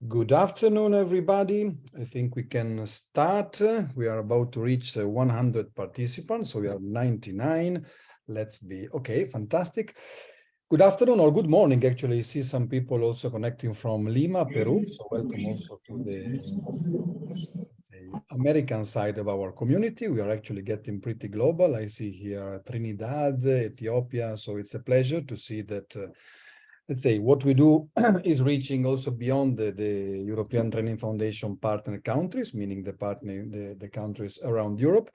Good afternoon, everybody. I think we can start. We are about to reach 100 participants, so we are 99. Let's be okay. Fantastic. Good afternoon or good morning. Actually, I see some people also connecting from Lima, Peru. So welcome also to the American side of our community. We are actually getting pretty global. I see here Trinidad, Ethiopia. So it's a pleasure to see that let's say what we do is reaching also beyond the European Training Foundation partner countries, meaning the countries around Europe.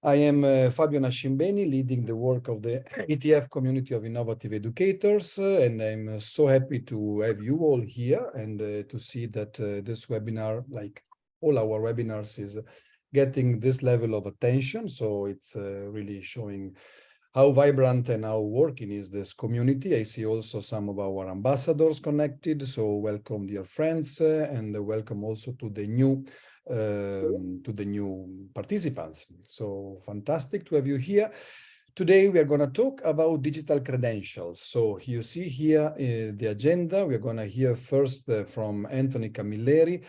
I am Fabio Nascimbeni, leading the work of the ETF community of innovative educators, and I'm so happy to have you all here and to see that this webinar, like all our webinars, is getting this level of attention. So it's really showing how vibrant and how working is this community. I see also some of our ambassadors connected. So welcome, dear friends, and welcome also to the new participants. So fantastic to have you here. Today we are going to talk about digital credentials. So you see here the agenda. We are going to hear first from Anthony Camilleri,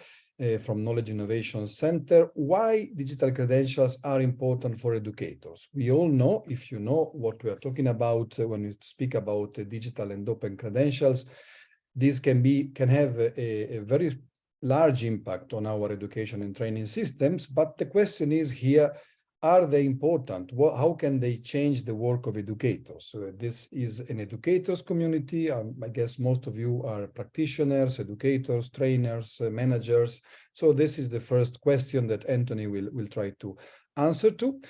from Knowledge Innovation Center, why digital credentials are important for educators. We all know, if you know what we are talking about when we speak about digital and open credentials, this can have a very large impact on our education and training systems. But the question is here, are they important? How can they change the work of educators? So this is an educators community. I guess most of you are practitioners, educators, trainers, managers. So this is the first question that Anthony will try to answer to.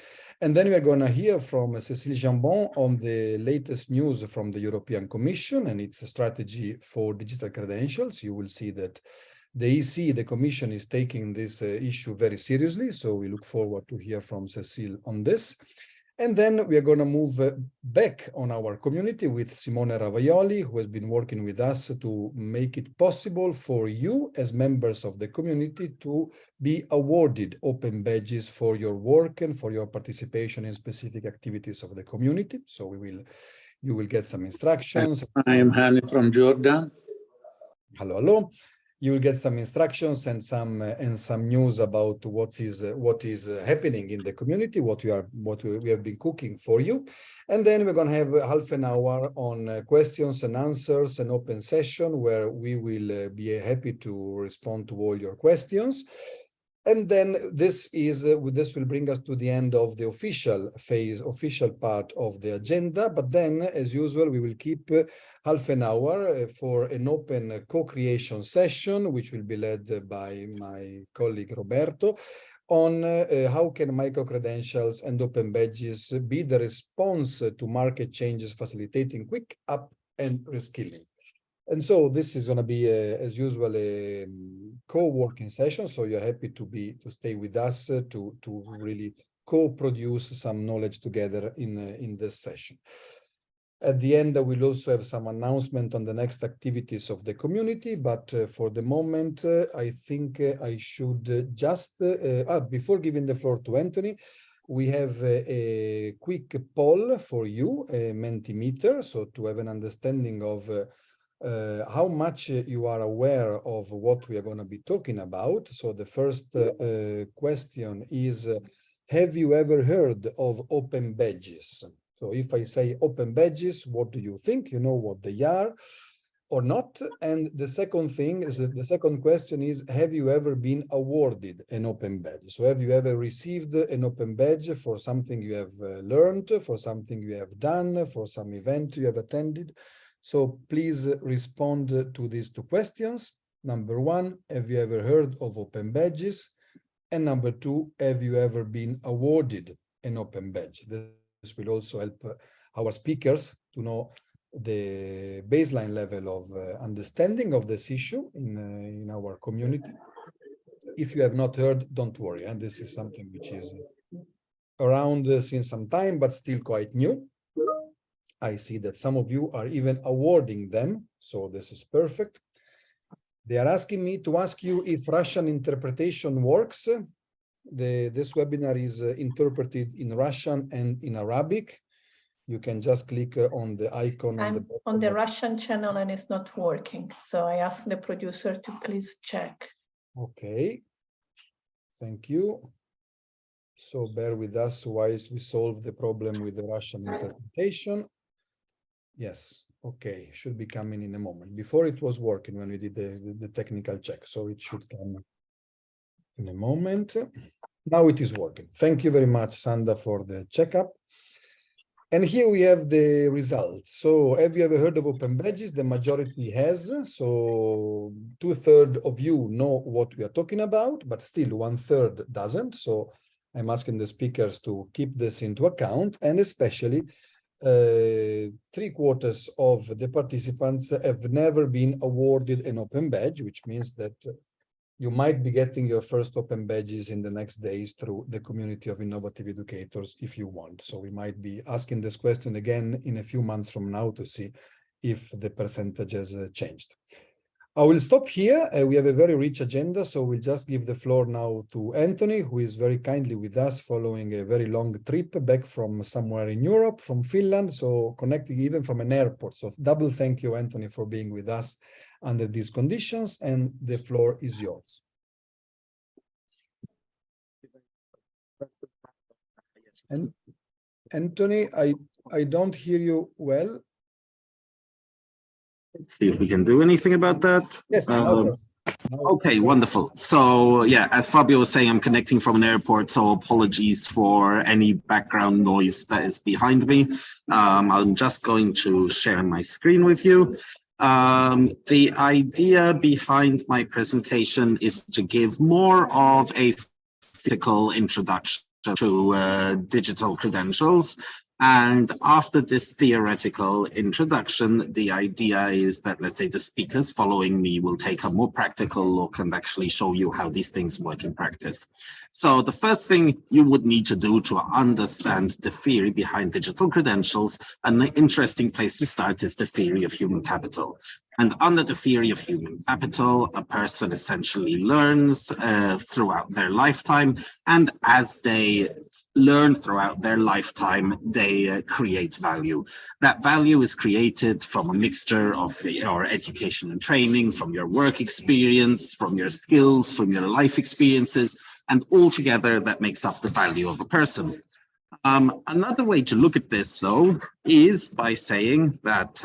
And then we are going to hear from Cécile Jambon on the latest news from the European Commission and its strategy for digital credentials. You will see that the EC, the Commission, is taking this issue very seriously, so we look forward to hear from Cécile on this. And then we are going to move back on our community with Simone Ravaioli, who has been working with us to make it possible for you as members of the community to be awarded open badges for your work and for your participation in specific activities of the community. So you will get some instructions. I am Hani from Jordan. Hello, hello. You will get some instructions and some news about what is happening in the community, what we have been cooking for you, and then we're going to have half an hour on questions and answers, an open session where we will be happy to respond to all your questions. And then this will bring us to the end of the official part of the agenda. But then, as usual, we will keep half an hour for an open co-creation session, which will be led by my colleague Roberto, on how can micro-credentials and open badges be the response to market changes, facilitating quick up and reskilling. And so this is going to be, as usual, a co-working session. So you're happy to stay with us to really co-produce some knowledge together in this session. At the end, we'll also have some announcement on the next activities of the community. But for the moment, I think I should just, before giving the floor to Anthony, we have a quick poll for you, a Mentimeter, so to have an understanding of how much you are aware of what we are going to be talking about. So the first question is, have you ever heard of open badges? So if I say open badges, what do you think? You know what they are or not? And the second question is, have you ever been awarded an open badge? So have you ever received an open badge for something you have learned, for something you have done, for some event you have attended? So please respond to these two questions. Number one, have you ever heard of open badges? And number two, have you ever been awarded an open badge? This will also help our speakers to know the baseline level of understanding of this issue in our community. If you have not heard, don't worry. And this is something which is around since some time, but still quite new. I see that some of you are even awarding them, so this is perfect. They are asking me to ask you if Russian interpretation works. This webinar is interpreted in Russian and in Arabic. You can just click on the icon on the I'm bottom on the of- Russian channel and it's not working. So I asked the producer to please check. Okay. Thank you. So bear with us whilst we solve the problem with the Russian interpretation. Yes, okay, should be coming in a moment. Before it was working when we did the technical check, so it should come in a moment. Now it is working. Thank you very much, Sanda, for the checkup. And here we have the results. So have you ever heard of Open Badges? The majority has. So 2/3 of you know what we are talking about, but still 1/3 doesn't. So I'm asking the speakers to keep this into account, and especially 3/4 of the participants have never been awarded an Open Badge, which means that you might be getting your first Open Badges in the next days through the community of innovative educators if you want. So we might be asking this question again in a few months from now to see if the percentage has changed. I will stop here. We have a very rich agenda, so we'll just give the floor now to Anthony, who is very kindly with us following a very long trip back from somewhere in Europe, from Finland, so connecting even from an airport. So double thank you, Anthony, for being with us under these conditions, and the floor is yours. And Anthony, I don't hear you well. Let's see if we can do anything about that. Yes, now perfect. Okay, wonderful. So yeah, as Fabio was saying, I'm connecting from an airport, so apologies for any background noise that is behind me. I'm just going to share my screen with you. The idea behind my presentation is to give more of a physical introduction to digital credentials. And after this theoretical introduction, the idea is that, let's say, the speakers following me will take a more practical look and actually show you how these things work in practice. So the first thing you would need to do to understand the theory behind digital credentials, an interesting place to start is the theory of human capital. And under the theory of human capital, a person essentially learns throughout their lifetime, and as they learn throughout their lifetime, they create value. That value is created from a mixture of your education and training, from your work experience, from your skills, from your life experiences, and altogether that makes up the value of a person. Another way to look at this, though, is by saying that,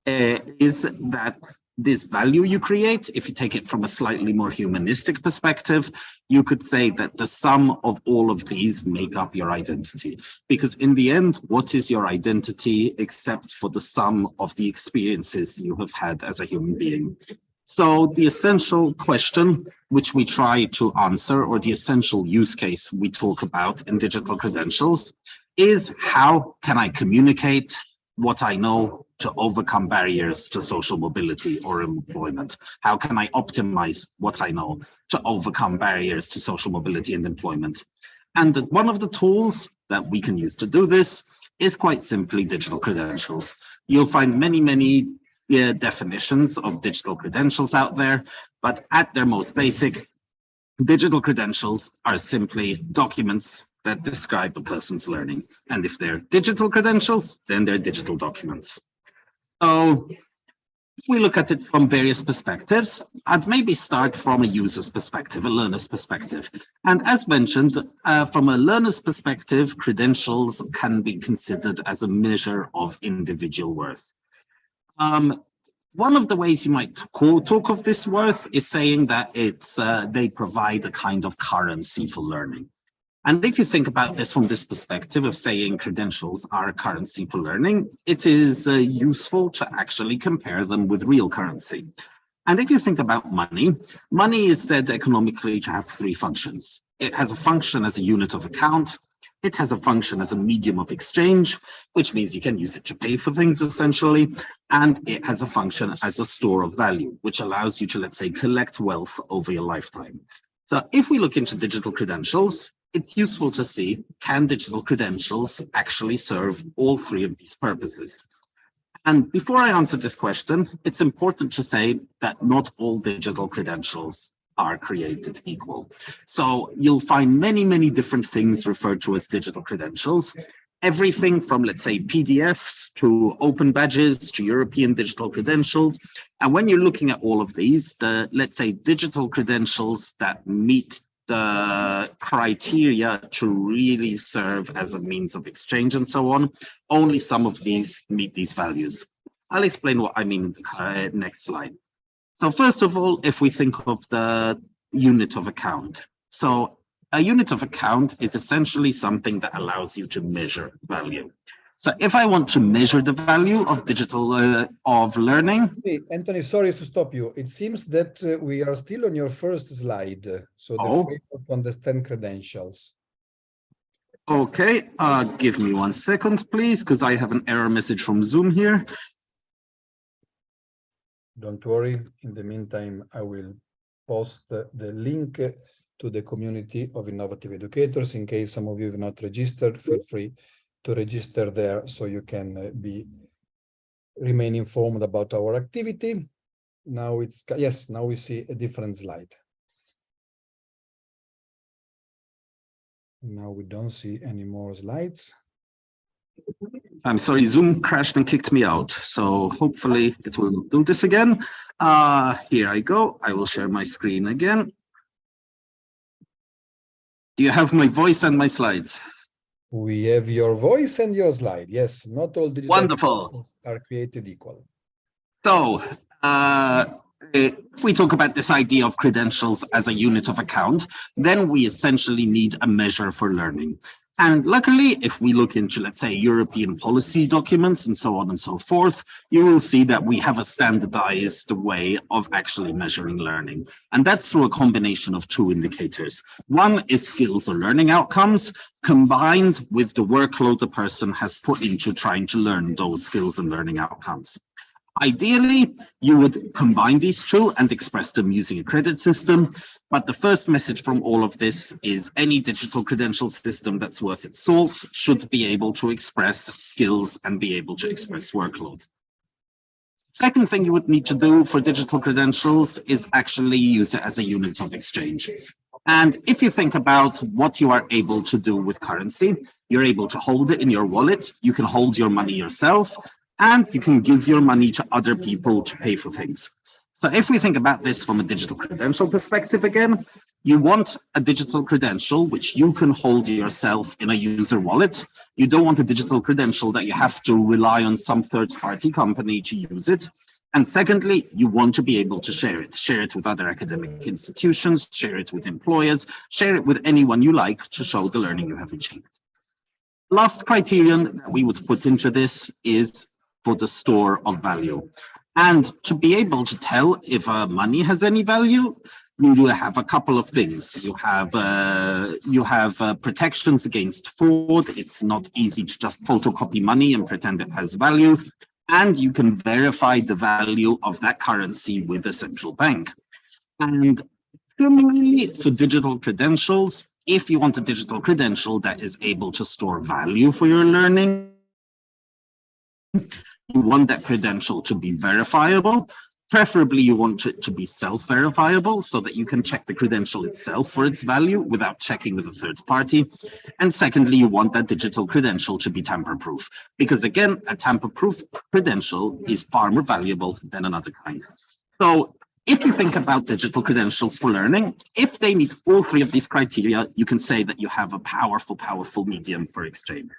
is that this value you create, if you take it from a slightly more humanistic perspective, you could say that the sum of all of these make up your identity. Because in the end, what is your identity except for the sum of the experiences you have had as a human being? So the essential question which we try to answer, or the essential use case we talk about in digital credentials, is how can I communicate what I know to overcome barriers to social mobility or employment? How can I optimize what I know to overcome barriers to social mobility and employment? And one of the tools that we can use to do this is quite simply digital credentials. You'll find many definitions of digital credentials out there, but at their most basic, digital credentials are simply documents that describe a person's learning. And if they're digital credentials, then they're digital documents. So if we look at it from various perspectives, I'd maybe start from a user's perspective, a learner's perspective. And as mentioned, from a learner's perspective, credentials can be considered as a measure of individual worth. One of the ways you might talk of this worth is saying that they provide a kind of currency for learning. And if you think about this from this perspective of saying credentials are a currency for learning, it is useful to actually compare them with real currency. And if you think about money, money is said economically to have three functions. It has a function as a unit of account. It has a function as a medium of exchange, which means you can use it to pay for things essentially. And it has a function as a store of value, which allows you to, let's say, collect wealth over your lifetime. So if we look into digital credentials, it's useful to see, can digital credentials actually serve all three of these purposes? And before I answer this question, it's important to say that not all digital credentials are created equal. So you'll find many, many different things referred to as digital credentials. Everything from, let's say, PDFs to open badges to European digital credentials. And when you're looking at all of these, the, let's say, digital credentials that meet the criteria to really serve as a means of exchange and so on, only some of these meet these values. I'll explain what I mean in the next slide. So first of all, if we think of the unit of account. So a unit of account is essentially something that allows you to measure value. So if I want to measure the value of digital of learning. Hey, Anthony, sorry to stop you. It seems that we are still on your first slide. So the framework to understand credentials. Okay, give me 1 second, please, because I have an error message from Zoom here. Don't worry. In the meantime, I will post the link to the community of innovative educators. In case some of you have not registered, feel free to register there so you can remain informed about our activity. Now it's, yes, now we see a different slide. Now we don't see any more slides. I'm sorry, Zoom crashed and kicked me out. So hopefully it will do this again. Here I go. I will share my screen again. Do you have my voice and my slides? We have your voice and your slide. Yes, not all digital Wonderful. Are created equal. So if we talk about this idea of credentials as a unit of account, then we essentially need a measure for learning. And luckily, if we look into, let's say, European policy documents and so on and so forth, you will see that we have a standardized way of actually measuring learning. And that's through a combination of two indicators. One is skills or learning outcomes combined with the workload the person has put into trying to learn those skills and learning outcomes. Ideally, you would combine these two and express them using a credit system. But the first message from all of this is any digital credential system that's worth its salt should be able to express skills and be able to express workload. Second thing you would need to do for digital credentials is actually use it as a unit of exchange. And if you think about what you are able to do with currency, you're able to hold it in your wallet, you can hold your money yourself, and you can give your money to other people to pay for things. So if we think about this from a digital credential perspective again, you want a digital credential which you can hold yourself in a user wallet. You don't want a digital credential that you have to rely on some third-party company to use it. And secondly, you want to be able to share it with other academic institutions, share it with employers, share it with anyone you like to show the learning you have achieved. Last criterion that we would put into this is for the store of value. And to be able to tell if money has any value, you have a couple of things. You have protections against fraud. It's not easy to just photocopy money and pretend it has value. And you can verify the value of that currency with a central bank. And similarly for digital credentials, if you want a digital credential that is able to store value for your learning, you want that credential to be verifiable. Preferably, you want it to be self-verifiable so that you can check the credential itself for its value without checking with a third party. And secondly, you want that digital credential to be tamper-proof, because again, a tamper-proof credential is far more valuable than another kind. So if you think about digital credentials for learning, if they meet all three of these criteria, you can say that you have a powerful, powerful medium for exchange.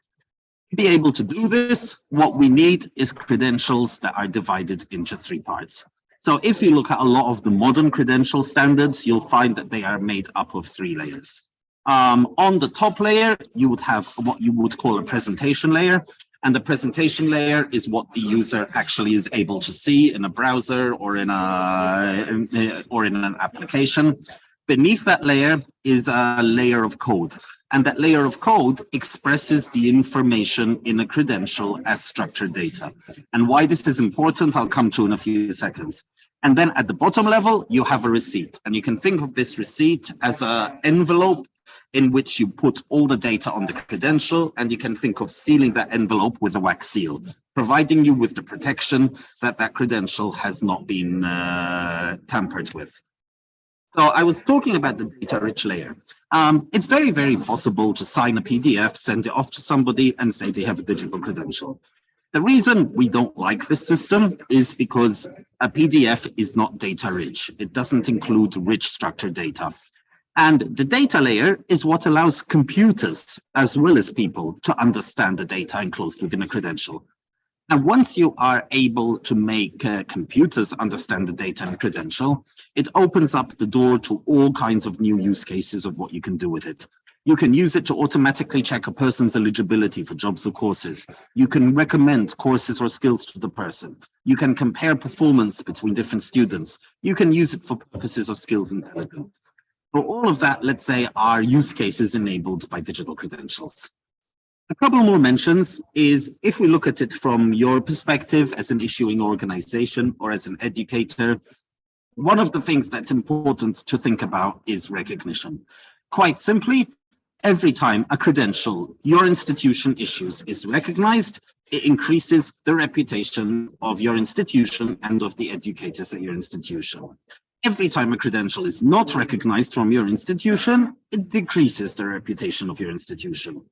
To be able to do this, what we need is credentials that are divided into three parts. So if you look at a lot of the modern credential standards, you'll find that they are made up of three layers. On the top layer, you would have what you would call a presentation layer. And the presentation layer is what the user actually is able to see in a browser or in an application. Beneath that layer is a layer of code. And that layer of code expresses the information in a credential as structured data. And why this is important, I'll come to in a few seconds. And then at the bottom level, you have a receipt. And you can think of this receipt as an envelope in which you put all the data on the credential, and you can think of sealing that envelope with a wax seal, providing you with the protection that that credential has not been tampered with. So I was talking about the data-rich layer. It's very, very possible to sign a PDF, send it off to somebody, and say they have a digital credential. The reason we don't like this system is because a PDF is not data-rich. It doesn't include rich structured data. And the data layer is what allows computers, as well as people, to understand the data enclosed within a credential. And once you are able to make computers understand the data and credential, it opens up the door to all kinds of new use cases of what you can do with it. You can use it to automatically check a person's eligibility for jobs or courses. You can recommend courses or skills to the person. You can compare performance between different students. You can use it for purposes of skills intelligence. For all of that, let's say, are use cases enabled by digital credentials. A couple more mentions is, if we look at it from your perspective as an issuing organization or as an educator, one of the things that's important to think about is recognition. Quite simply, every time a credential your institution issues is recognized, it increases the reputation of your institution and of the educators at your institution. Every time a credential is not recognized from your institution, it decreases the reputation of your institution.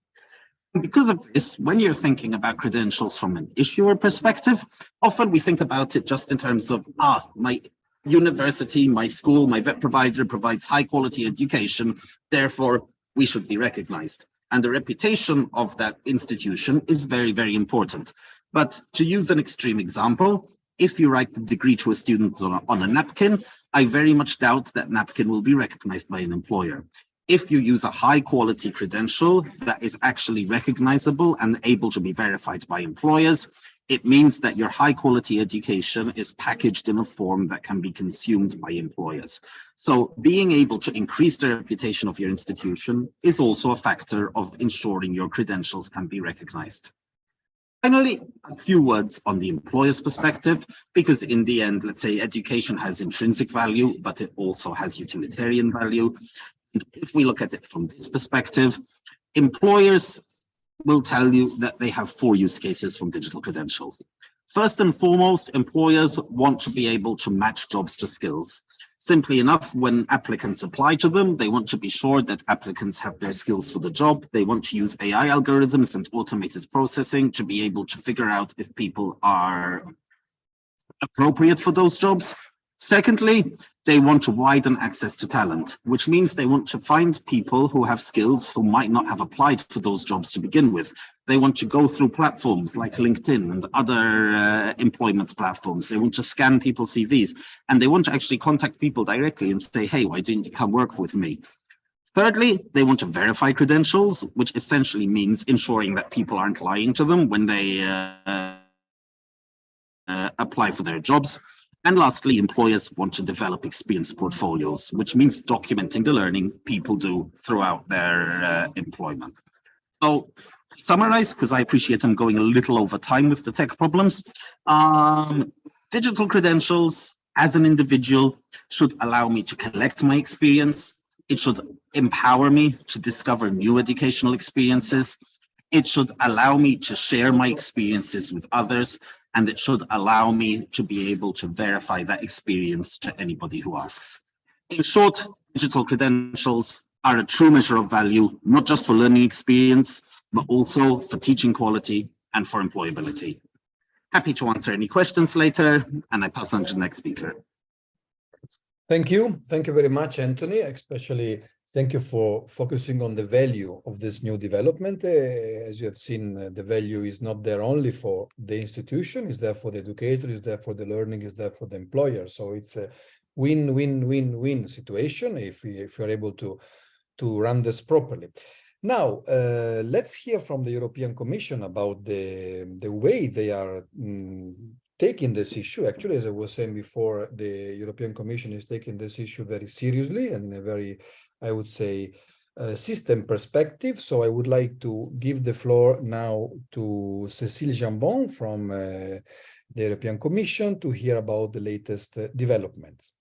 Because of this, when you're thinking about credentials from an issuer perspective, often we think about it just in terms of, my university, my school, my vet provider provides high quality education, therefore we should be recognized. And the reputation of that institution is very, very important. But to use an extreme example, if you write the degree to a student on a napkin, I very much doubt that napkin will be recognized by an employer. If you use a high quality credential that is actually recognizable and able to be verified by employers, it means that your high quality education is packaged in a form that can be consumed by employers. So being able to increase the reputation of your institution is also a factor of ensuring your credentials can be recognized. Finally, a few words on the employer's perspective, because in the end, let's say education has intrinsic value, but it also has utilitarian value. If we look at it from this perspective, employers will tell you that they have 4 use cases from digital credentials. First and foremost, employers want to be able to match jobs to skills. Simply enough, when applicants apply to them, they want to be sure that applicants have their skills for the job. They want to use AI algorithms and automated processing to be able to figure out if people are appropriate for those jobs. Secondly, they want to widen access to talent, which means they want to find people who have skills who might not have applied for those jobs to begin with. They want to go through platforms like LinkedIn and other employment platforms. They want to scan people's CVs, and they want to actually contact people directly and say, hey, why didn't you come work with me? Thirdly, they want to verify credentials, which essentially means ensuring that people aren't lying to them when they apply for their jobs. And lastly, employers want to develop experience portfolios, which means documenting the learning people do throughout their employment. So, summarize, because I appreciate I'm going a little over time with the tech problems. Digital credentials as an individual should allow me to collect my experience. It should empower me to discover new educational experiences. It should allow me to share my experiences with others, and it should allow me to be able to verify that experience to anybody who asks. In short, digital credentials are a true measure of value, not just for learning experience, but also for teaching quality and for employability. Happy to answer any questions later, and I pass on to the next speaker. Thank you. Thank you very much, Anthony. Especially thank you for focusing on the value of this new development. As you have seen, the value is not there only for the institution, it's there for the educator, it's there for the learning, it's there for the employer. So it's a win-win-win-win situation if you're able to run this properly. Now, let's hear from the European Commission about the way they are taking this issue. Actually, as I was saying before, the European Commission is taking this issue very seriously and a very, I would say, system perspective. So I would like to give the floor now to Cécile Jambon from the European Commission to hear about the latest developments.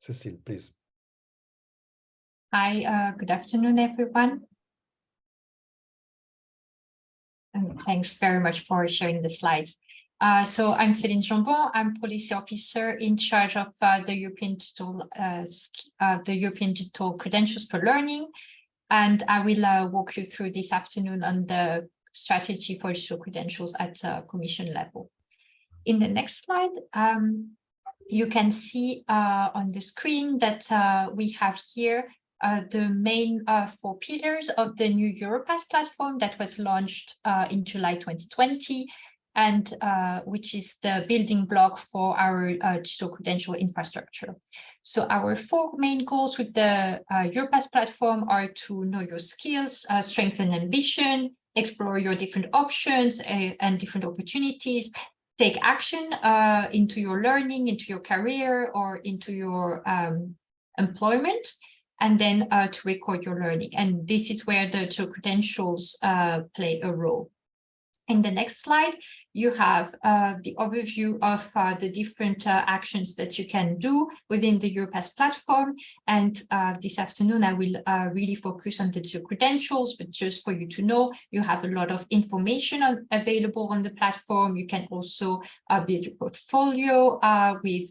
Cécile, please. Hi, good afternoon, everyone. And thanks very much for sharing the slides. So I'm Céline Jambon. I'm policy officer in charge of the European Digital Credentials for Learning, and I will walk you through this afternoon on the strategy for digital credentials at Commission level. In the next slide, you can see on the screen that we have here the main 4 pillars of the new Europass platform that was launched in July 2020, and which is the building block for our digital credential infrastructure. So our 4 main goals with the Europass platform are to know your skills, strengthen ambition, explore your different options and different opportunities, take action into your learning, into your career, or into your employment, and then to record your learning. And this is where the digital credentials play a role. In the next slide, you have the overview of the different actions that you can do within the Europass platform. And this afternoon, I will really focus on the digital credentials, but just for you to know, you have a lot of information available on the platform. You can also build your portfolio with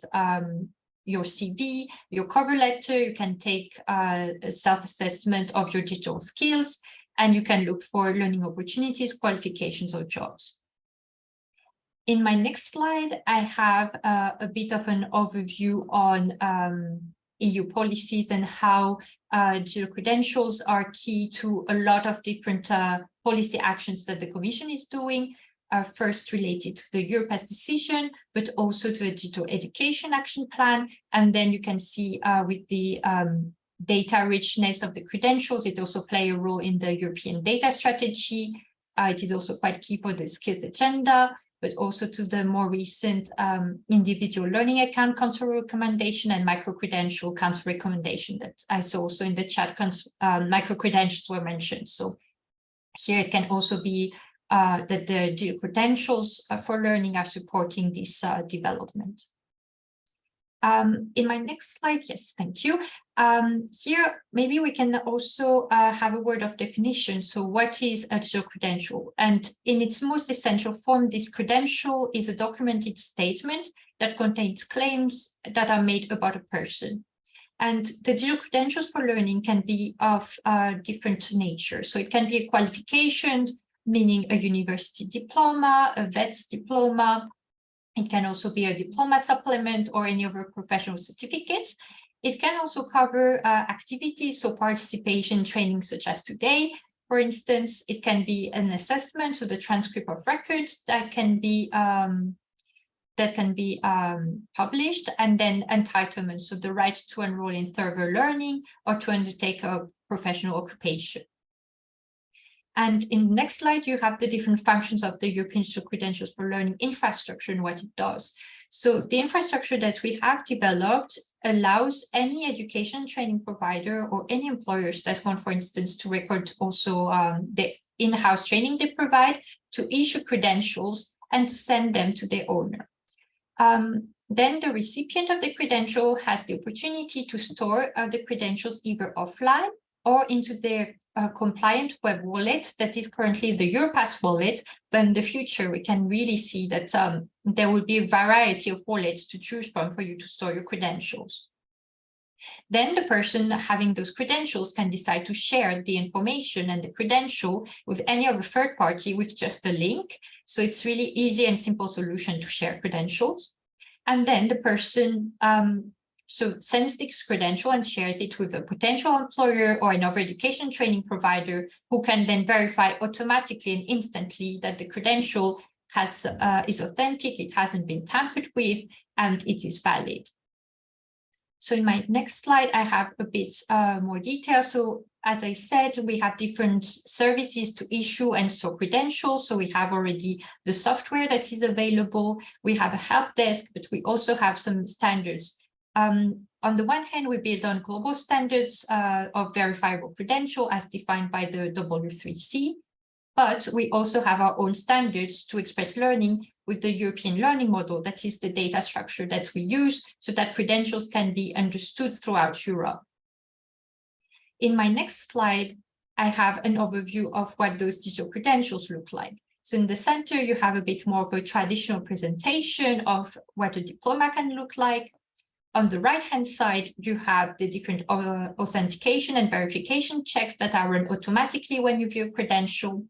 your CV, your cover letter. You can take a self-assessment of your digital skills, and you can look for learning opportunities, qualifications, or jobs. In my next slide, I have a bit of an overview on EU policies and how digital credentials are key to a lot of different policy actions that the Commission is doing, first related to the Europass decision, but also to a digital education action plan. And then you can see with the data richness of the credentials, it also plays a role in the European data strategy. It is also quite key for the skills agenda, but also to the more recent individual learning account council recommendation and micro-credential council recommendation that I saw also in the chat. Micro-credentials were mentioned. So here it can also be that the digital credentials for learning are supporting this development. In my next slide, yes, thank you. Here, maybe we can also have a word of definition. So what is a digital credential? And in its most essential form, this credential is a documented statement that contains claims that are made about a person. And the digital credentials for learning can be of different nature. So it can be a qualification, meaning a university diploma, a vet's diploma. It can also be a diploma supplement or any other professional certificates. It can also cover activities, so participation training such as today. For instance, it can be an assessment, so the transcript of records that can be published, and then entitlement, so the right to enroll in further learning or to undertake a professional occupation. And in the next slide, you have the different functions of the European Digital Credentials for Learning infrastructure and what it does. So the infrastructure that we have developed allows any education training provider or any employers that want, for instance, to record also the in-house training they provide, to issue credentials and to send them to their owner. Then the recipient of the credential has the opportunity to store the credentials either offline or into their compliant web wallet that is currently the Europass wallet, but in the future we can really see that there will be a variety of wallets to choose from for you to store your credentials. Then the person having those credentials can decide to share the information and the credential with any other third party with just a link. So it's really easy and simple solution to share credentials. And then the person sends this credential and shares it with a potential employer or another education training provider, who can then verify automatically and instantly that the credential is authentic, it hasn't been tampered with, and it is valid. So in my next slide, I have a bit more detail. So as I said, we have different services to issue and store credentials. So we have already the software that is available. We have a help desk, but we also have some standards. On the one hand, we build on global standards of verifiable credential as defined by the W3C, but we also have our own standards to express learning with the European learning model. That is the data structure that we use so that credentials can be understood throughout Europe. In my next slide, I have an overview of what those digital credentials look like. So in the center, you have a bit more of a traditional presentation of what a diploma can look like. On the right-hand side, you have the different authentication and verification checks that are run automatically when you view a credential.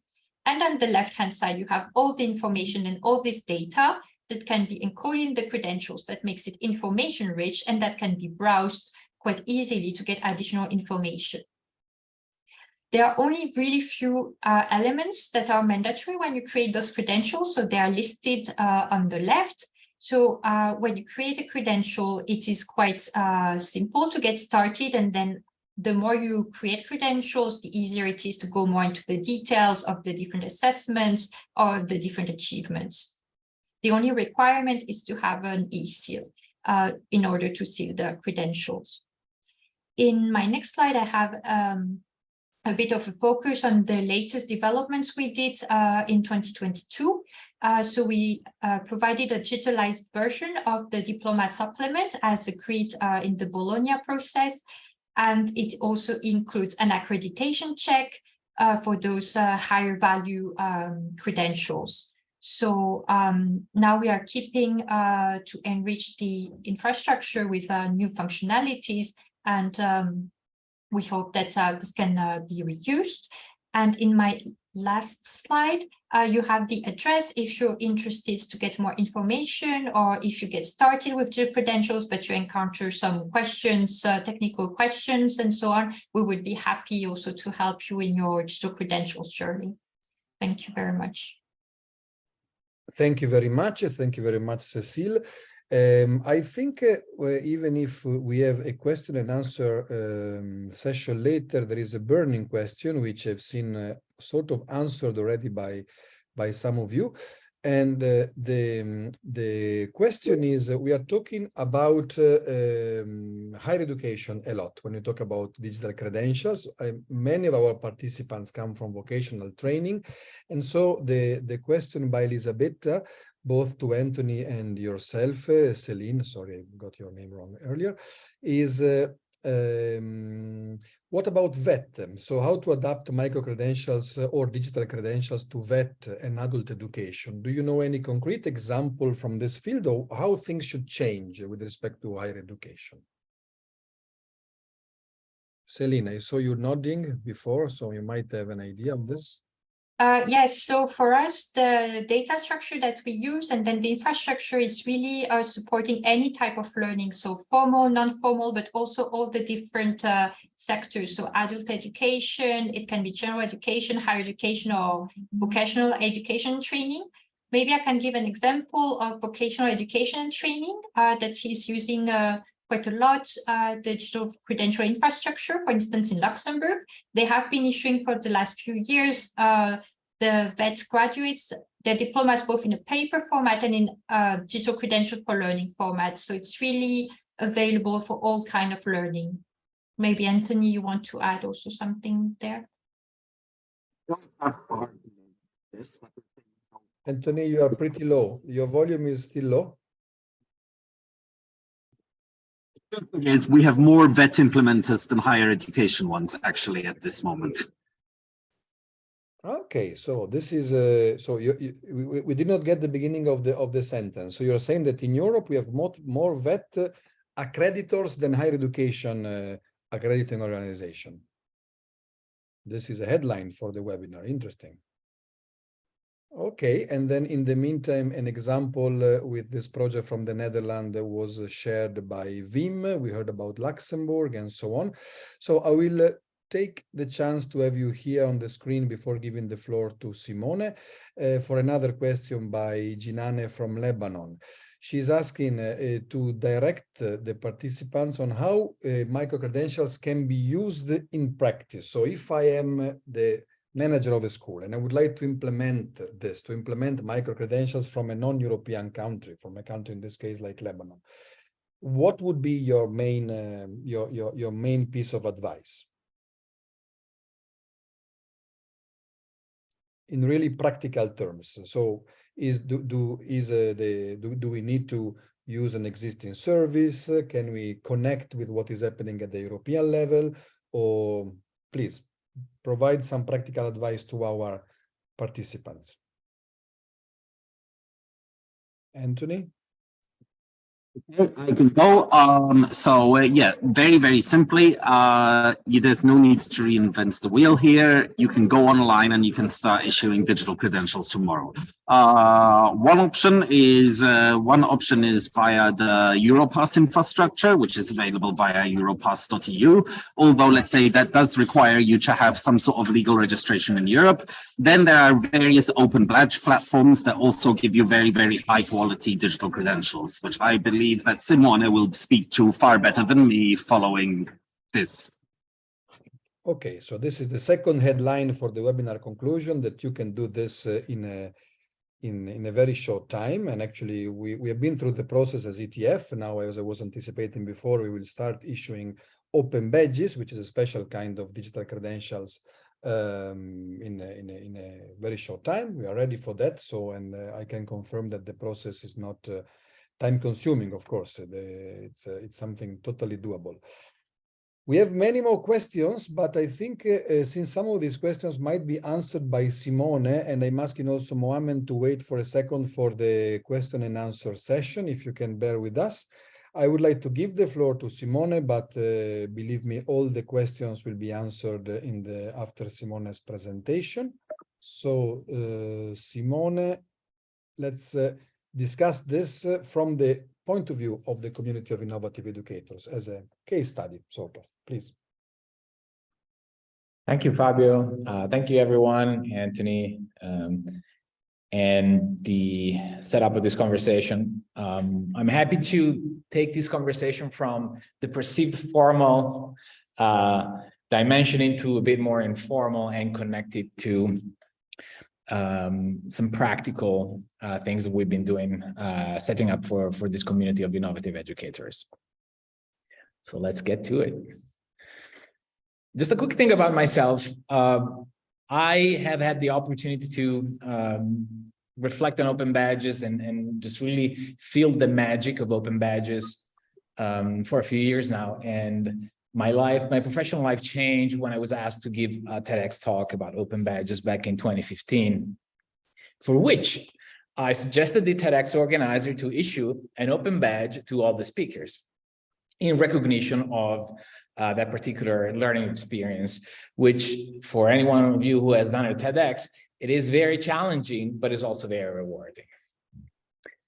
And on the left-hand side, you have all the information and all this data that can be encoded in the credentials that makes it information rich and that can be browsed quite easily to get additional information. There are only really few elements that are mandatory when you create those credentials. So they are listed on the left. So when you create a credential, it is quite simple to get started. And then the more you create credentials, the easier it is to go more into the details of the different assessments or the different achievements. The only requirement is to have an e-seal in order to seal the credentials. In my next slide, I have a bit of a focus on the latest developments we did in 2022. So we provided a digitalized version of the diploma supplement as agreed in the Bologna process. And it also includes an accreditation check for those higher value credentials. So now we are keeping to enrich the infrastructure with new functionalities, and we hope that this can be reused. And in my last slide, you have the address if you're interested to get more information, or if you get started with the credentials, but you encounter some questions, technical questions, and so on. We would be happy also to help you in your digital credentials journey. Thank you very much. Thank you very much. Thank you very much, Cécile. I think even if we have a question and answer session later, there is a burning question which I've seen sort of answered already by some of you. And the question is, we are talking about higher education a lot when we talk about digital credentials. Many of our participants come from vocational training. And so the question by Elisabetta, both to Anthony and yourself, Celine, sorry, I got your name wrong earlier, is what about VET? So how to adapt micro-credentials or digital credentials to VET and adult education? Do you know any concrete example from this field, or how things should change with respect to higher education? Celine, I saw you nodding before, so you might have an idea of this. Yes, so for us, the data structure that we use and then the infrastructure is really supporting any type of learning. So formal, non-formal, but also all the different sectors. So adult education, it can be general education, higher education, or vocational education training. Maybe I can give an example of vocational education and training that is using quite a lot the digital credential infrastructure. For instance, in Luxembourg, they have been issuing for the last few years the VET graduates their diplomas both in a paper format and in digital credential for learning format. So it's really available for all kind of learning. Maybe Anthony, you want to add also something there? Anthony, you are pretty low. Your volume is still low. Yes, we have more VET implementers than higher education ones actually at this moment. Okay, so this is so we did not get the beginning of the sentence. So you're saying that in Europe we have more VET accreditors than higher education accrediting organization. This is a headline for the webinar. Interesting. Okay, and then in the meantime, an example with this project from the Netherlands was shared by Wim. We heard about Luxembourg and so on. So I will take the chance to have you here on the screen before giving the floor to Simone for another question by Jinane from Lebanon. She's asking to direct the participants on how micro-credentials can be used in practice. So if I am the manager of a school and I would like to implement this, to implement micro-credentials from a non-European country, from a country in this case like Lebanon, what would be your main your main piece of advice? In really practical terms. So do we need to use an existing service? Can we connect with what is happening at the European level? Or please provide some practical advice to our participants. Anthony? I can go. Yeah, very, very simply, there's no need to reinvent the wheel here. You can go online and you can start issuing digital credentials tomorrow. One option is via the Europass infrastructure, which is available via europass.eu. Although, let's say that does require you to have some sort of legal registration in Europe. Then there are various open badge platforms that also give you very, very high quality digital credentials, which I believe that Simone will speak to far better than me following this. Okay, so this is the second headline for the webinar conclusion, that you can do this in a very short time. And actually, we have been through the process as ETF. Now, as I was anticipating before, we will start issuing open badges, which is a special kind of digital credentials in a very short time. We are ready for that. So, and I can confirm that the process is not time consuming, of course. It's something totally doable. We have many more questions, but I think since some of these questions might be answered by Simone, and I'm asking also Mohammed to wait for a second for the question and answer session, if you can bear with us. I would like to give the floor to Simone, but believe me, all the questions will be answered after Simone's presentation. So Simone, let's discuss this from the point of view of the community of innovative educators as a case study, sort of. Please. Thank you, Fabio. Thank you, everyone, Anthony, and the setup of this conversation. I'm happy to take this conversation from the perceived formal dimension into a bit more informal and connected to some practical things that we've been doing, setting up for this community of innovative educators. So let's get to it. Just a quick thing about myself. I have had the opportunity to reflect on open badges and just really feel the magic of open badges for a few years now. And my professional life changed when I was asked to give a TEDx talk about open badges back in 2015, for which I suggested the TEDx organizer to issue an open badge to all the speakers in recognition of that particular learning experience, which for any one of you who has done a TEDx, it is very challenging, but it's also very rewarding.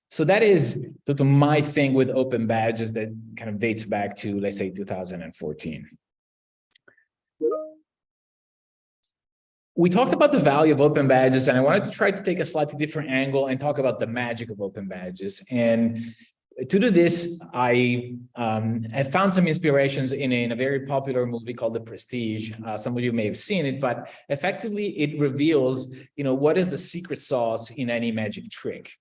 So that is sort of my thing with open badges that kind of dates back to, let's say, 2014. We talked about the value of open badges, and I wanted to try to take a slightly different angle and talk about the magic of open badges. And to do this, I found some inspirations in a very popular movie called The Prestige. Some of you may have seen it, but effectively it reveals, what is the secret sauce in any magic trick.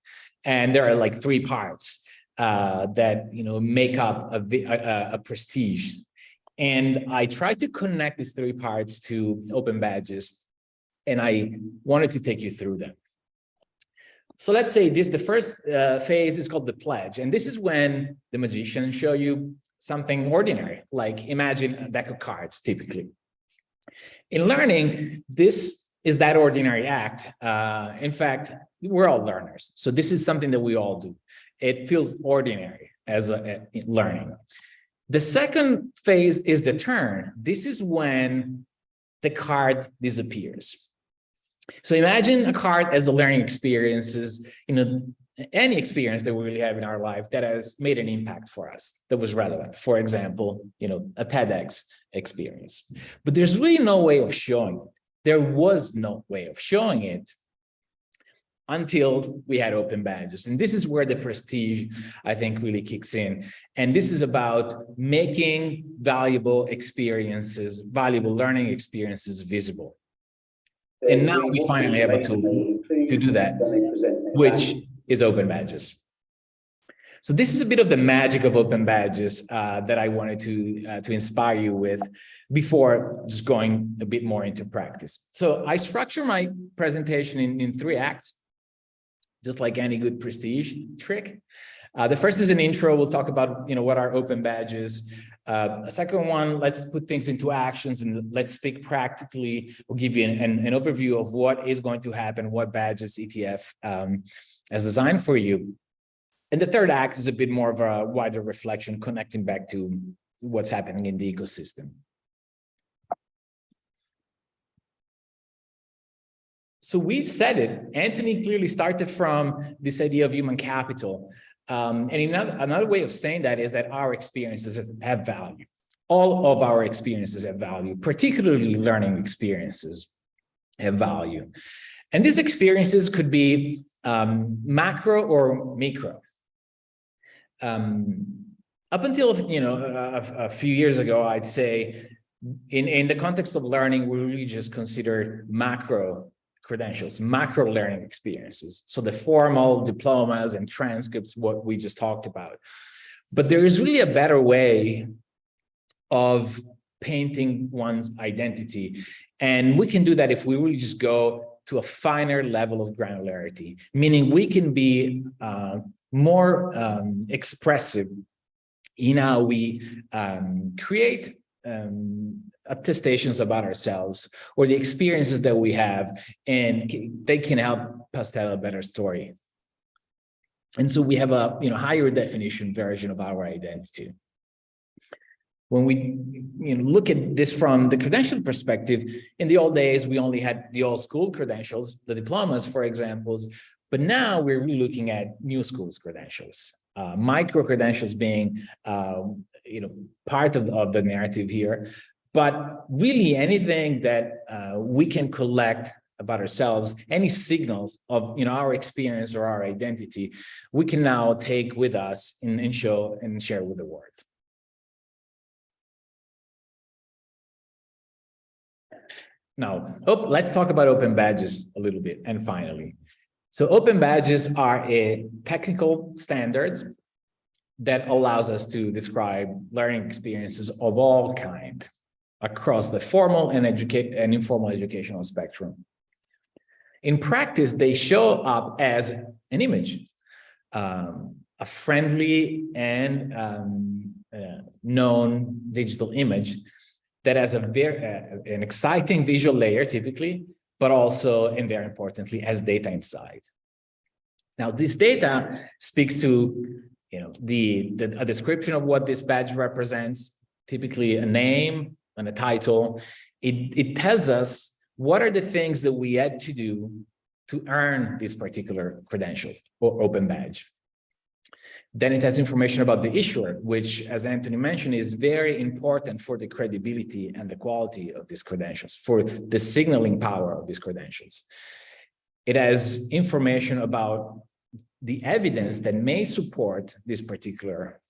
And there are like three parts that make up a prestige. And I tried to connect these three parts to open badges, and I wanted to take you through them. So let's say the first phase is called the pledge. And this is when the magician show you something ordinary, like imagine a deck of cards, typically. In learning, this is that ordinary act. In fact, we're all learners. So this is something that we all do. It feels ordinary as learning. The second phase is the turn. This is when the card disappears. So imagine a card as a learning experiences, any experience that we really have in our life that has made an impact for us, that was relevant. For example, a TEDx experience. But there's really no way of showing it. There was no way of showing it until we had open badges. And this is where the prestige, I think, really kicks in. And this is about making valuable experiences, valuable learning experiences visible. And now we finally have a tool to do that, which is open badges. So this is a bit of the magic of open badges that I wanted to inspire you with before just going a bit more into practice. So I structure my presentation in three acts, just like any good prestige trick. The first is an intro. We'll talk about what are open badges. A second one, let's put things into actions and let's speak practically. We'll give you an overview of what is going to happen, what badges ETF has designed for you. And the third act is a bit more of a wider reflection, connecting back to what's happening in the ecosystem. So we said it, Anthony clearly started from this idea of human capital. And another way of saying that is that our experiences have value. All of our experiences have value, particularly learning experiences have value. And these experiences could be macro or micro. Up until a few years ago, I'd say in the context of learning, we really just considered macro credentials, macro learning experiences. So the formal diplomas and transcripts, what we just talked about. But there is really a better way of painting one's identity. And we can do that if we really just go to a finer level of granularity, meaning we can be more expressive in how we create attestations about ourselves or the experiences that we have, and they can help us tell a better story. And so we have a higher definition version of our identity. When we look at this from the credential perspective, in the old days, we only had the old school credentials, the diplomas, for examples, but now we're really looking at new schools credentials, micro credentials being part of the narrative here. But really anything that we can collect about ourselves, any signals of our experience or our identity, we can now take with us and show and share with the world. Now, let's talk about open badges a little bit. And finally, so open badges are a technical standards that allows us to describe learning experiences of all kinds across the formal and informal educational spectrum. In practice, they show up as an image, a friendly and known digital image that has an exciting visual layer typically, but also, and very importantly, as data inside. Now, this data speaks to a description of what this badge represents, typically a name and a title. It tells us what are the things that we had to do to earn these particular credentials or open badge. Then it has information about the issuer, which, as Anthony mentioned, is very important for the credibility and the quality of these credentials, for the signaling power of these credentials. It has information about the evidence that may support these particular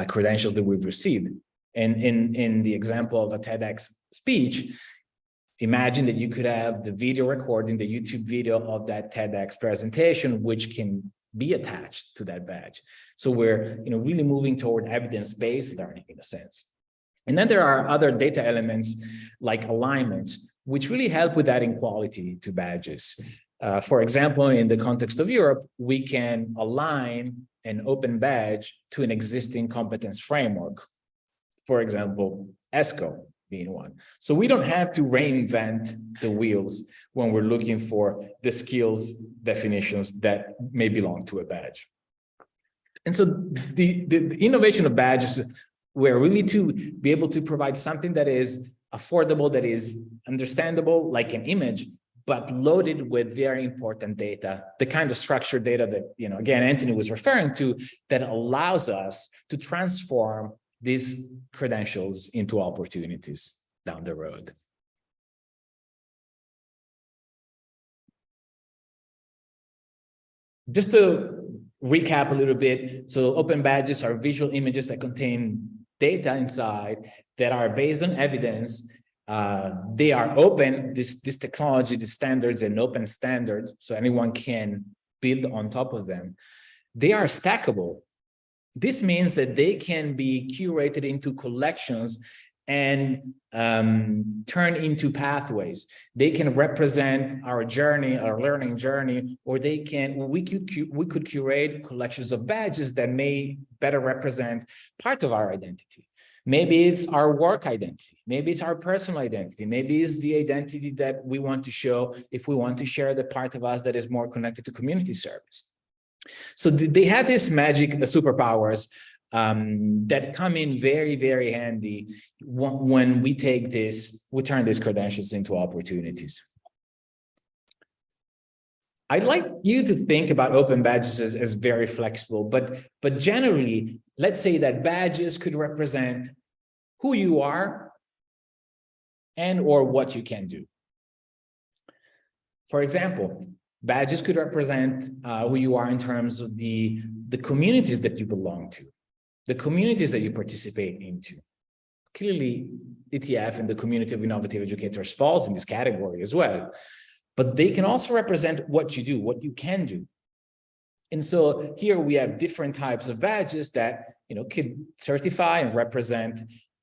credentials that we've received. And in the example of a TEDx speech, imagine that you could have the video recording, the YouTube video of that TEDx presentation, which can be attached to that badge. So we're really moving toward evidence-based learning in a sense. And then there are other data elements like alignment, which really help with adding quality to badges. For example, in the context of Europe, we can align an open badge to an existing competence framework. For example, ESCO being one. So we don't have to reinvent the wheels when we're looking for the skills definitions that may belong to a badge. And so the innovation of badges were really to be able to provide something that is affordable, that is understandable, like an image, but loaded with very important data, the kind of structured data that, again, Anthony was referring to, that allows us to transform these credentials into opportunities down the road. Just to recap a little bit, so open badges are visual images that contain data inside that are based on evidence. They are open, this technology, the standards, and open standards, so anyone can build on top of them. They are stackable. This means that they can be curated into collections and turn into pathways. They can represent our journey, our learning journey, or we could curate collections of badges that may better represent part of our identity. Maybe it's our work identity. Maybe it's our personal identity. Maybe it's the identity that we want to show if we want to share the part of us that is more connected to community service. So they have this magic superpowers that come in very, very handy when we turn these credentials into opportunities. I'd like you to think about open badges as very flexible, but generally, let's say that badges could represent who you are and or what you can do. For example, badges could represent who you are in terms of the communities that you belong to, the communities that you participate into. Clearly, ETF and the community of innovative educators falls in this category as well. But they can also represent what you do, what you can do. And so here we have different types of badges that could certify and represent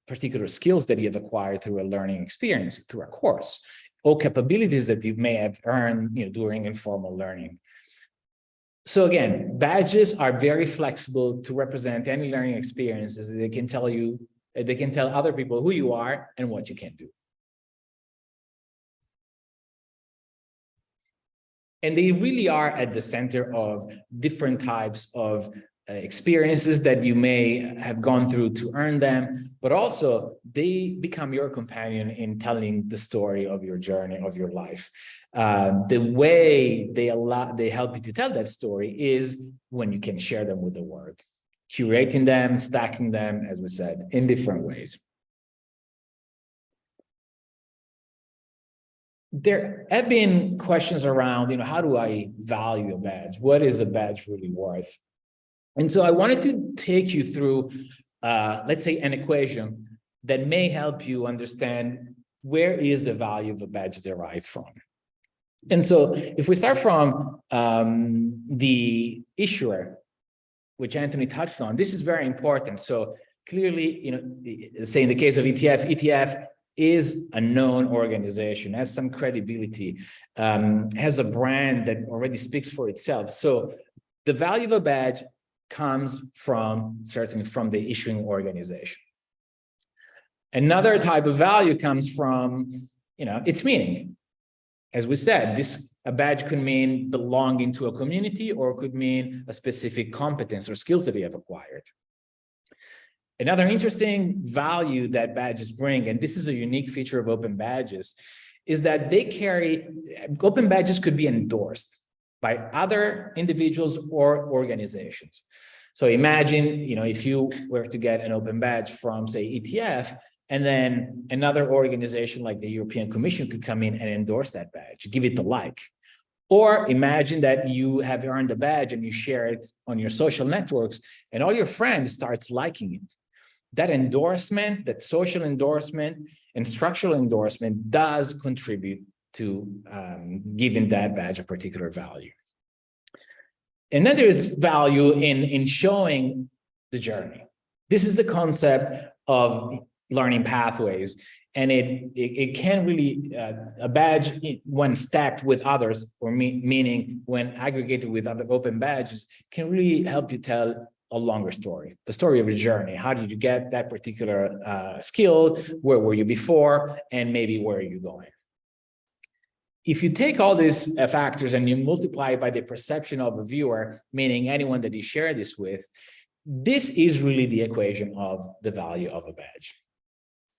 particular skills that you have acquired through a learning experience, through a course, or capabilities that you may have earned during informal learning. So again, badges are very flexible to represent any learning experiences. They can tell other people who you are and what you can do. And they really are at the center of different types of experiences that you may have gone through to earn them, but also they become your companion in telling the story of your journey, of your life. The way they help you to tell that story is when you can share them with the world, curating them, stacking them, as we said, in different ways. There have been questions around, how do I value a badge? What is a badge really worth? And so I wanted to take you through, let's say, an equation that may help you understand where is the value of a badge derived from. And so if we start from the issuer, which Anthony touched on, this is very important. So clearly, say in the case of ETF is a known organization, has some credibility, has a brand that already speaks for itself. So the value of a badge comes certainly from the issuing organization. Another type of value comes from, its meaning. As we said, a badge could mean belonging to a community, or it could mean a specific competence or skills that you have acquired. Another interesting value that badges bring, and this is a unique feature of open badges, is that open badges could be endorsed by other individuals or organizations. So imagine, if you were to get an open badge from, say, ETF, and then another organization like the European Commission could come in and endorse that badge, give it the like. Or imagine that you have earned a badge and you share it on your social networks, and all your friends starts liking it. That endorsement, that social endorsement and structural endorsement does contribute to giving that badge a particular value. And then there's value in showing the journey. This is the concept of learning pathways. And it can really, a badge, when stacked with others, or meaning when aggregated with other open badges, can really help you tell a longer story, the story of your journey. How did you get that particular skill? Where were you before? And maybe where are you going? If you take all these factors and you multiply it by the perception of a viewer, meaning anyone that you share this with, this is really the equation of the value of a badge.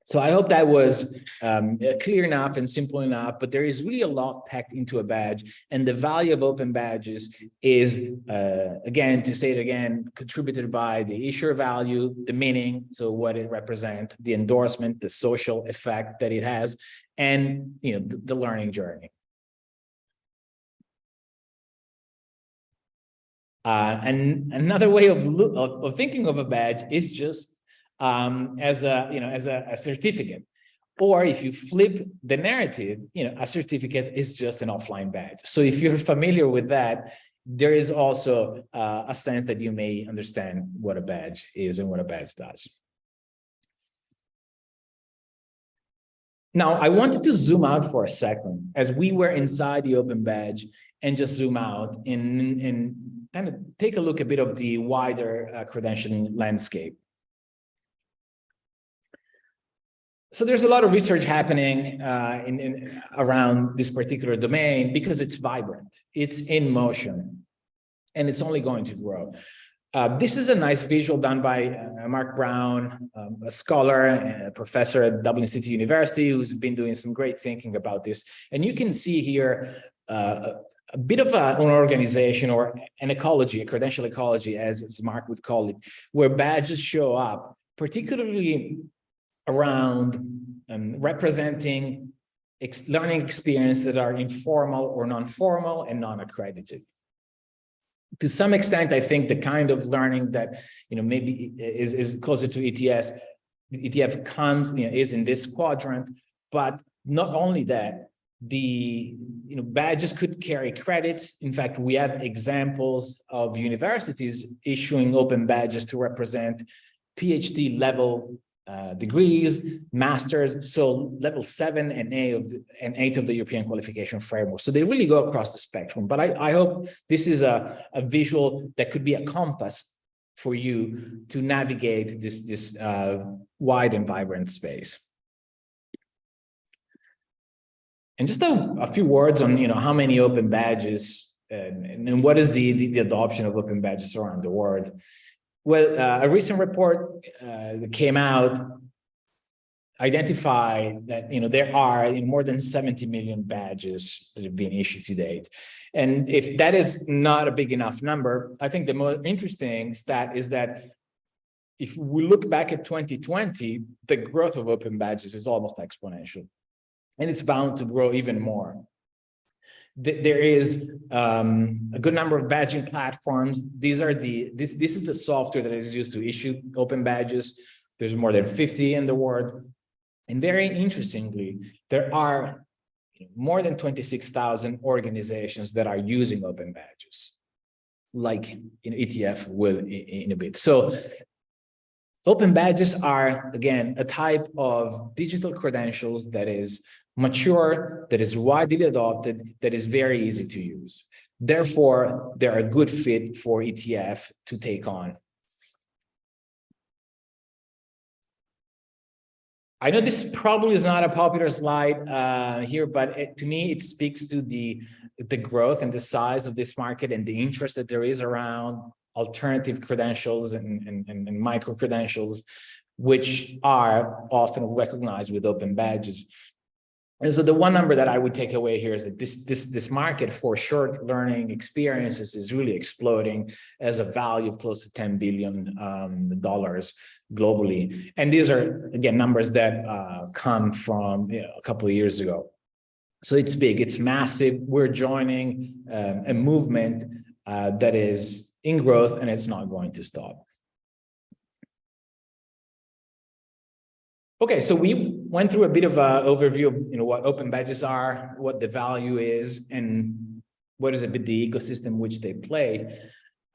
So I hope that was clear enough and simple enough, but there is really a lot packed into a badge, and the value of open badges is, again, to say it again, contributed by the issuer value, the meaning, so what it represents, the endorsement, the social effect that it has, and the learning journey. And another way of thinking of a badge is just as a certificate, or if you flip the narrative, a certificate is just an offline badge. So if you're familiar with that, there is also a sense that you may understand what a badge is and what a badge does. Now, I wanted to zoom out for a second as we were inside the open badge, and just zoom out and kind of take a look a bit of the wider credentialing landscape. So there's a lot of research happening around this particular domain because it's vibrant, it's in motion. and it's only going to grow. This is a nice visual done by Mark Brown, a scholar and a professor at Dublin City University, who's been doing some great thinking about this. And you can see here a bit of an organization or an ecology, a credential ecology, as Mark would call it, where badges show up, particularly around representing learning experiences that are informal or non-formal and non-accredited. To some extent, I think the kind of learning that maybe is closer to ETS, ETF comes is in this quadrant, but not only that, the badges could carry credits. In fact, we have examples of universities issuing open badges to represent PhD level degrees, masters, so level 7 and 8 of the European qualification framework. So they really go across the spectrum. But I hope this is a visual that could be a compass for you to navigate this wide and vibrant space. And just a few words on how many open badges and what is the adoption of open badges around the world. Well, a recent report that came out identified that there are more than 70 million badges that have been issued to date. And if that is not a big enough number, I think the more interesting stat is that if we look back at 2020, the growth of open badges is almost exponential, and it's bound to grow even more. There is a good number of badging platforms. This is the software that is used to issue open badges. There's more than 50 in the world. And very interestingly, there are more than 26,000 organizations that are using open badges, like ETF will in a bit. So open badges are, again, a type of digital credentials that is mature, that is widely adopted, that is very easy to use. Therefore, they're a good fit for ETF to take on. I know this probably is not a popular slide here, but to me, it speaks to the growth and the size of this market and the interest that there is around alternative credentials and micro credentials, which are often recognized with open badges. And so the one number that I would take away here is that this market for short learning experiences is really exploding as a value of close to $10 billion globally. And these are, again, numbers that come from a couple of years ago. So it's big, it's massive. We're joining a movement that is in growth, and it's not going to stop. Okay, so we went through a bit of an overview of what open badges are, what the value is, and what is a bit the ecosystem which they play.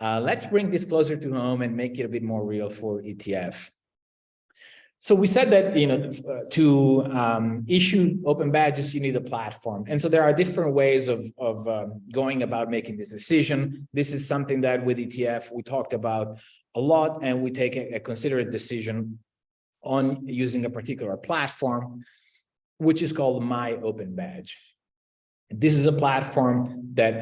Let's bring this closer to home and make it a bit more real for ETF. So we said that to issue open badges, you need a platform, and so there are different ways of going about making this decision. This is something that with ETF we talked about a lot, and we take a considerate decision on using a particular platform, which is called My Open Badge. This is a platform that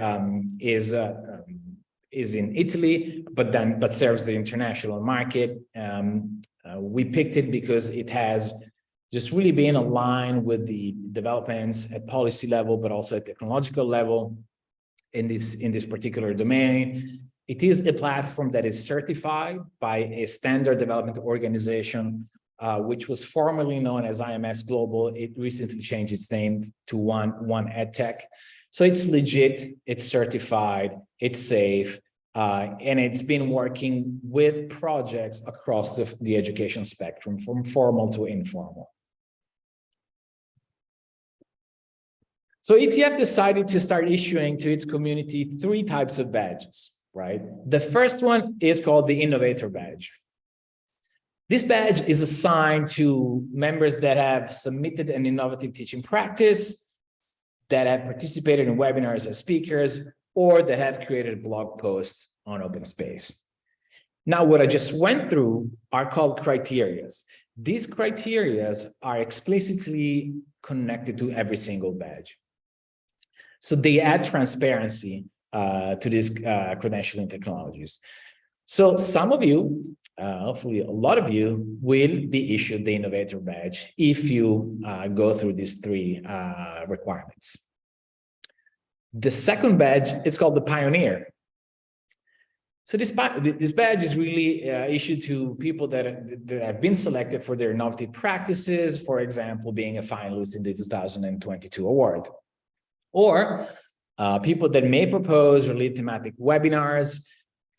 is in Italy, but serves the international market. We picked it because it has just really been aligned with the developments at policy level, but also at technological level in this particular domain. It is a platform that is certified by a standard development organization, which was formerly known as IMS Global. It recently changed its name to One EdTech. So it's legit, it's certified, it's safe, and it's been working with projects across the education spectrum, from formal to informal. So ETF decided to start issuing to its community 3 types of badges, right? The first one is called the Innovator Badge. This badge is assigned to members that have submitted an innovative teaching practice, that have participated in webinars as speakers, or that have created blog posts on open space. Now, what I just went through are called criterias. These criterias are explicitly connected to every single badge. So they add transparency to these credentialing technologies. So some of you, hopefully a lot of you, will be issued the Innovator Badge if you go through these three requirements. The second badge, it's called the Pioneer. So this badge is really issued to people that have been selected for their innovative practices, for example, being a finalist in the 2022 award, or people that may propose or lead thematic webinars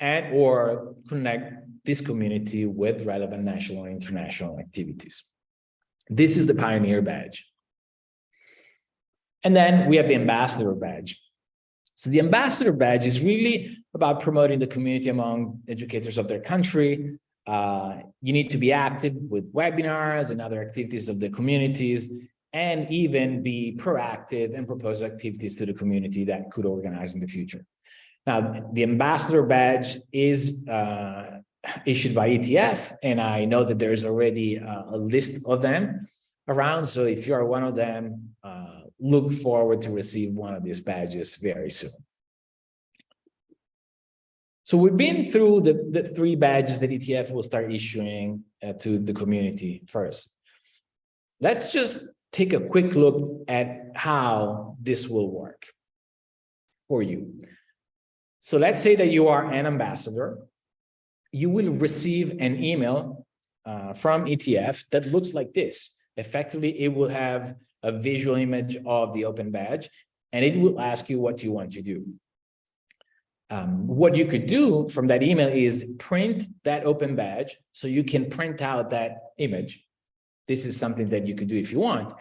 and or connect this community with relevant national and international activities. This is the Pioneer Badge. And then we have the Ambassador Badge. So the Ambassador Badge is really about promoting the community among educators of their country. You need to be active with webinars and other activities of the communities, and even be proactive and propose activities to the community that could organize in the future. Now, the Ambassador Badge is issued by ETF, and I know that there's already a list of them around. So if you are one of them, look forward to receive one of these badges very soon. So we've been through the three badges that ETF will start issuing to the community first. Let's just take a quick look at how this will work for you. So let's say that you are an ambassador. You will receive an email from ETF that looks like this. Effectively, it will have a visual image of the Open Badge, and it will ask you what you want to do. What you could do from that email is print that Open Badge, so you can print out that image. This is something that you could do if you want,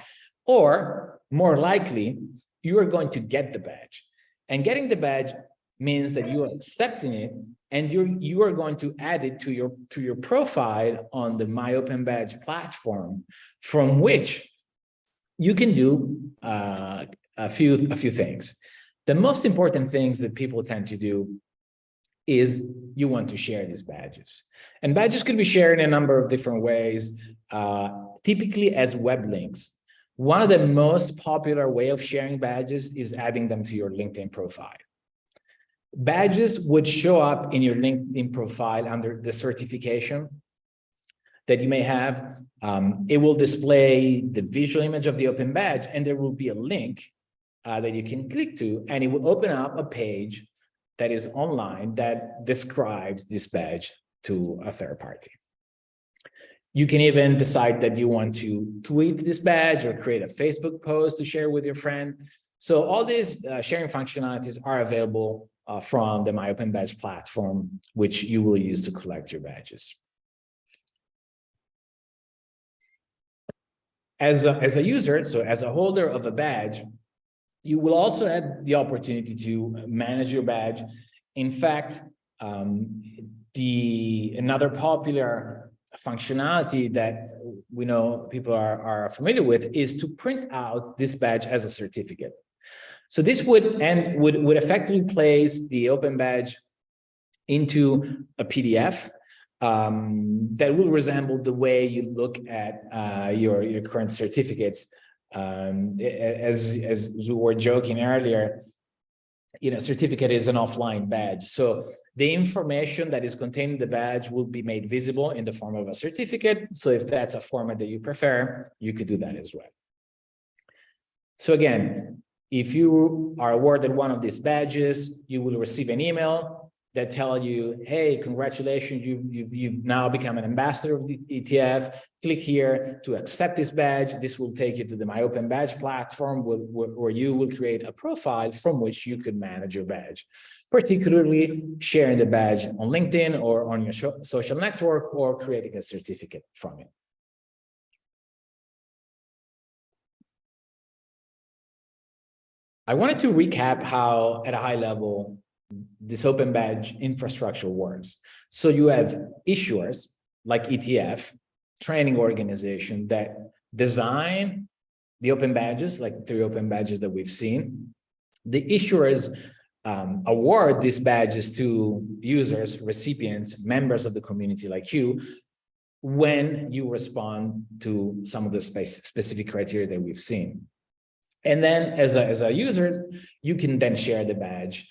or more likely, you are going to get the badge. And getting the badge means that you are accepting it, and you are going to add it to your profile on the My Open Badge platform, from which you can do a few things. The most important things that people tend to do is you want to share these badges. And badges could be shared in a number of different ways, typically as web links. One of the most popular way of sharing badges is adding them to your LinkedIn profile. Badges would show up in your LinkedIn profile under the certification that you may have. It will display the visual image of the Open Badge, and there will be a link that you can click to, and it will open up a page that is online that describes this badge to a third party. You can even decide that you want to tweet this badge or create a Facebook post to share with your friend. So all these sharing functionalities are available from the My Open Badge platform, which you will use to collect your badges. As a user, so as a holder of a badge, you will also have the opportunity to manage your badge. In fact, another popular functionality that we know people are familiar with is to print out this badge as a certificate. So this would effectively place the Open Badge into a PDF that will resemble the way you look at your current certificates. As we were joking earlier, certificate is an offline badge. So the information that is contained in the badge will be made visible in the form of a certificate. So if that's a format that you prefer, you could do that as well. So again, if you are awarded one of these badges, you will receive an email that tell you, hey, congratulations, you've now become an ambassador of the ETF. Click here to accept this badge. This will take you to the My Open Badge platform where you will create a profile from which you could manage your badge, particularly sharing the badge on LinkedIn or on your social network or creating a certificate from it. I wanted to recap how, at a high level, this Open Badge infrastructure works. So you have issuers like ETF, training organization that design the Open Badges, like the 3 Open Badges that we've seen. The issuers award these badges to users, recipients, members of the community like you, when you respond to some of the specific criteria that we've seen. And then as a user, you can then share the badge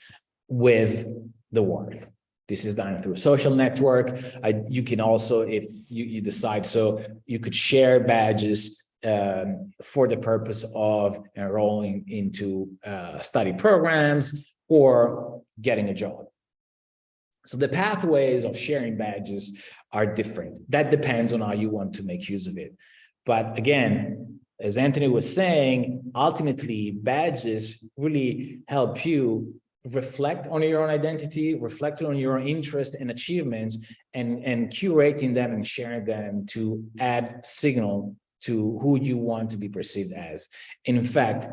with the world. This is done through a social network. You can also, if you decide so, you could share badges for the purpose of enrolling into study programs or getting a job. So the pathways of sharing badges are different. That depends on how you want to make use of it. But again, as Anthony was saying, ultimately badges really help you reflect on your own identity, reflect on your own interest and achievements, and curating them and sharing them to add signal to who you want to be perceived as. And in fact,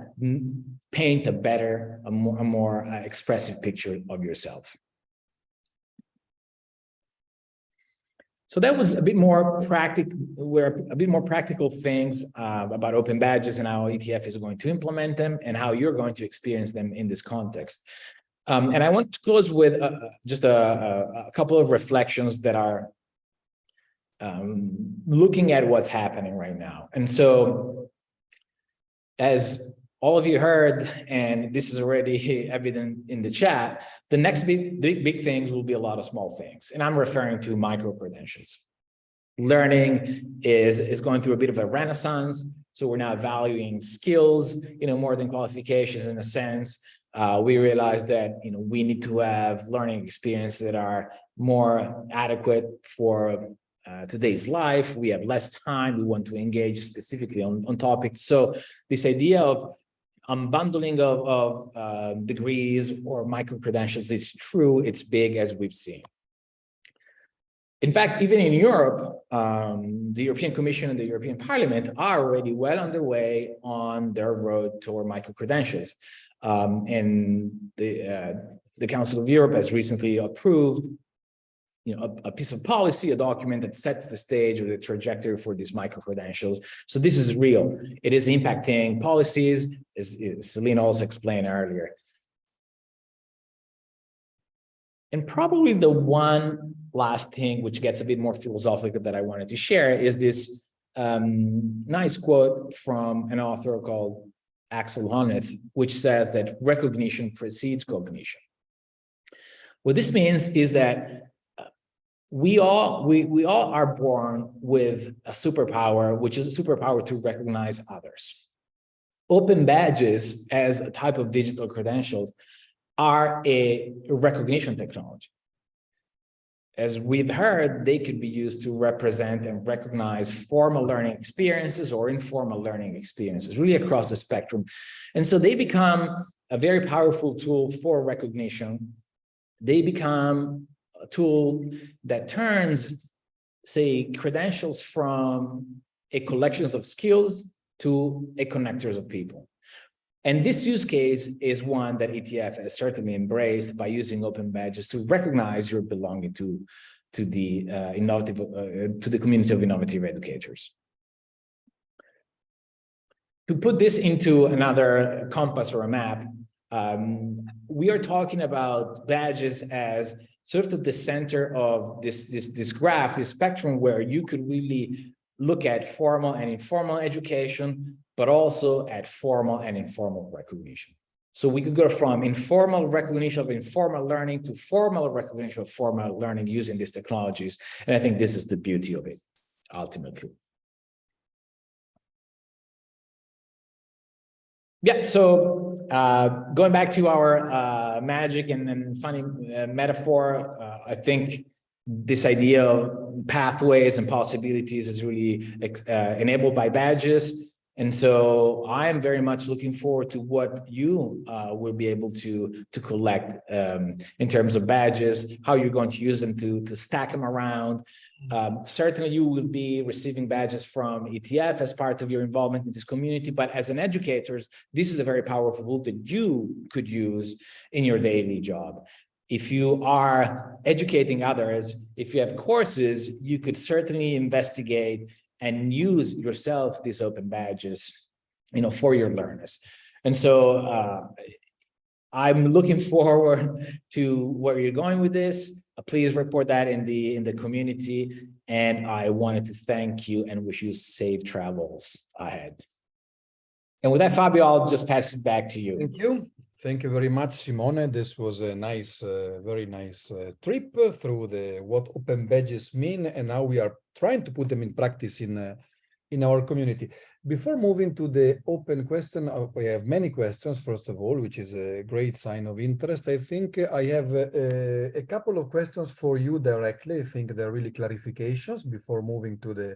paint a better, a more expressive picture of yourself. So that was a bit more practical things about open badges and how ETF is going to implement them and how you're going to experience them in this context. And I want to close with just a couple of reflections that are looking at what's happening right now. And so, as all of you heard, and this is already evident in the chat, the next big things will be a lot of small things. And I'm referring to micro-credentials. Learning is going through a bit of a renaissance. So we're now valuing skills, more than qualifications in a sense. We realize that, we need to have learning experiences that are more adequate for today's life. We have less time. We want to engage specifically on topics. So this idea of unbundling of degrees or micro-credentials is true. It's big, as we've seen. In fact, even in Europe, the European Commission and the European Parliament are already well underway on their road toward micro-credentials. And the Council of Europe has recently approved a piece of policy, a document that sets the stage or the trajectory for these micro-credentials. So this is real. It is impacting policies, as Selena also explained earlier. And probably the one last thing, which gets a bit more philosophical, that I wanted to share is this nice quote from an author called Axel Honneth, which says that recognition precedes cognition. What this means is that we all are born with a superpower, which is a superpower to recognize others. Open badges as a type of digital credentials are a recognition technology. As we've heard, they could be used to represent and recognize formal learning experiences or informal learning experiences, really across the spectrum. And so they become a very powerful tool for recognition. They become a tool that turns, say, credentials from a collection of skills to a connectors of people. And this use case is one that ETF has certainly embraced by using open badges to recognize your belonging to the community of innovative educators. To put this into another compass or a map, we are talking about badges as sort of the center of this graph, this spectrum, where you could really look at formal and informal education, but also at formal and informal recognition. So we could go from informal recognition of informal learning to formal recognition of formal learning using these technologies. And I think this is the beauty of it, ultimately. Yeah, so going back to our magic and funny metaphor, I think this idea of pathways and possibilities is really enabled by badges. And so I am very much looking forward to what you will be able to collect in terms of badges, how you're going to use them to stack them around. Certainly you will be receiving badges from ETF as part of your involvement in this community, but as an educator, this is a very powerful tool that you could use in your daily job. If you are educating others, if you have courses, you could certainly investigate and use yourself these open badges, for your learners. And so I'm looking forward to where you're going with this. Please report that in the community. And I wanted to thank you and wish you safe travels ahead. And with that, Fabio, I'll just pass it back to you. Thank you. Thank you very much, Simone. This was a nice, very nice trip through what open badges mean, and how we are trying to put them in practice in our community. Before moving to the open question, we have many questions, first of all, which is a great sign of interest. I think I have a couple of questions for you directly. I think they're really clarifications before moving to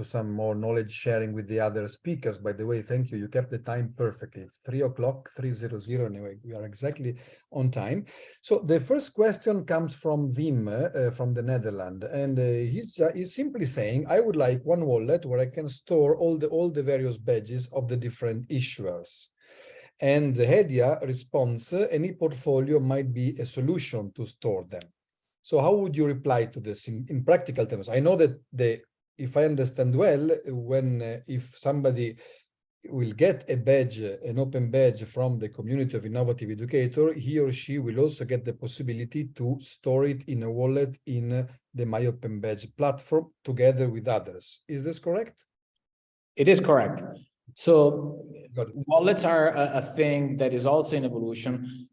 some more knowledge sharing with the other speakers. By the way, thank you. You kept the time perfectly. It's 3 o'clock, 3:00. Anyway, we are exactly on time. So the first question comes from Wim from the Netherlands, and he's simply saying, I would like one wallet where I can store all the various badges of the different issuers. And Hedia responds, any portfolio might be a solution to store them. So how would you reply to this in practical terms? I know that if I understand well, if somebody will get a badge, an open badge from the community of innovative educator, he or she will also get the possibility to store it in a wallet in the My Open Badge platform together with others. Is this correct? It is correct. So wallets are a thing that is also in evolution.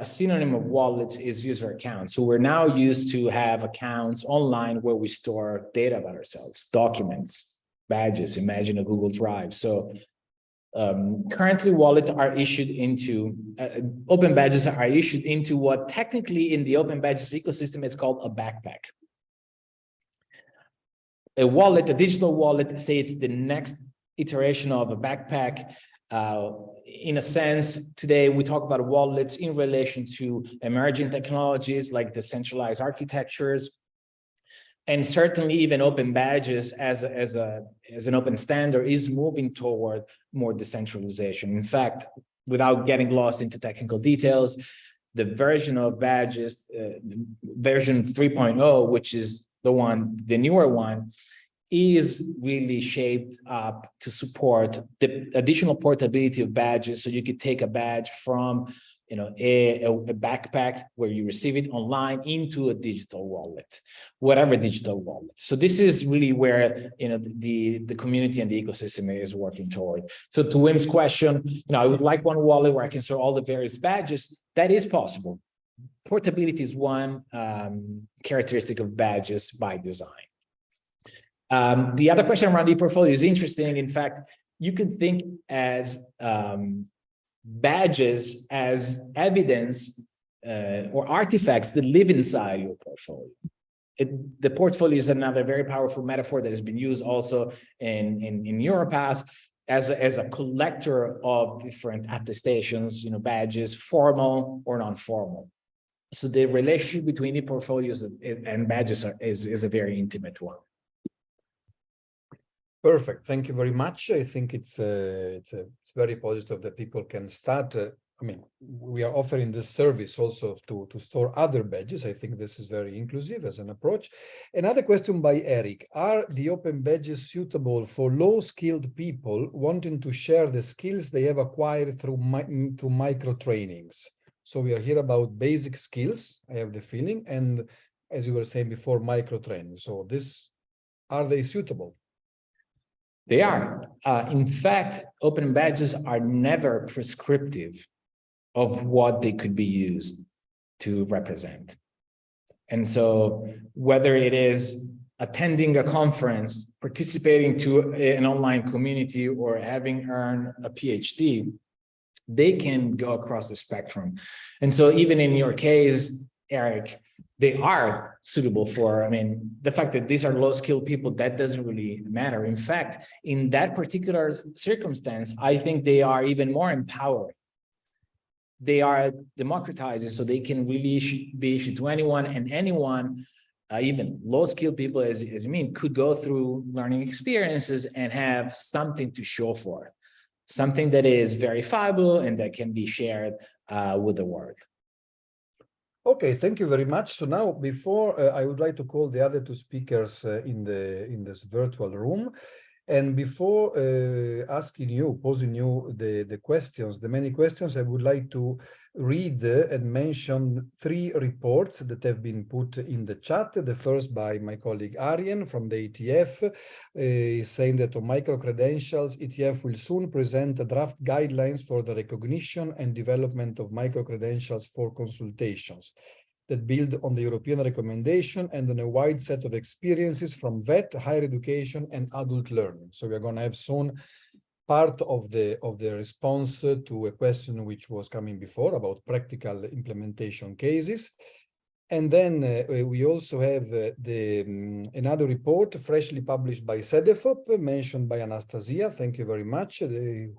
A synonym of wallets is user accounts. So we're now used to have accounts online where we store data about ourselves, documents, badges, imagine a Google Drive. So currently wallets are issued into, open badges are issued into what technically in the open badges ecosystem is called a backpack. A wallet, a digital wallet, say it's the next iteration of a backpack. In a sense, today we talk about wallets in relation to emerging technologies like decentralized architectures, and certainly even open badges as an open standard is moving toward more decentralization. In fact, without getting lost into technical details, the version of badges, version 3.0, which is the newer one, is really shaped up to support the additional portability of badges. So you could take a badge from, a backpack where you receive it online into a digital wallet, whatever digital wallet. So this is really where, the community and the ecosystem is working toward. So to Wim's question, I would like one wallet where I can store all the various badges. That is possible. Portability is one characteristic of badges by design. The other question around e-portfolio is interesting. In fact, you could think as badges as evidence or artifacts that live inside your portfolio. The portfolio is another very powerful metaphor that has been used also in Europass as a collector of different attestations, badges, formal or non-formal. So the relationship between e-portfolios and badges is a very intimate one. Perfect. Thank you very much. I think it's very positive that people can start. We are offering this service also to store other badges. I think this is very inclusive as an approach. Another question by Eric. Are the open badges suitable for low-skilled people wanting to share the skills they have acquired through micro trainings? So we are here about basic skills, I have the feeling, and as you were saying before, micro training. So are they suitable? They are. In fact, open badges are never prescriptive of what they could be used to represent. And so whether it is attending a conference, participating to an online community, or having earned a PhD, they can go across the spectrum. And so even in your case, Eric, they are suitable for, the fact that these are low-skilled people, that doesn't really matter. In fact, in that particular circumstance, I think they are even more empowering. They are democratizing, so they can really be issued to anyone, and anyone, even low-skilled people, as you mean, could go through learning experiences and have something to show for it, something that is verifiable and that can be shared with the world. Okay, thank you very much. So now, before I would like to call the other two speakers in this virtual room, And before posing you the questions, the many questions, I would like to read and mention 3 reports that have been put in the chat. The first by my colleague Arjen from the ETF, is saying that on micro-credentials, ETF will soon present a draft guidelines for the recognition and development of micro-credentials for consultations that build on the European recommendation and on a wide set of experiences from vet, higher education, and adult learning. So we're going to have soon part of the response to a question which was coming before about practical implementation cases. And then we also have another report freshly published by CEDEFOP, mentioned by Anastasia, thank you very much,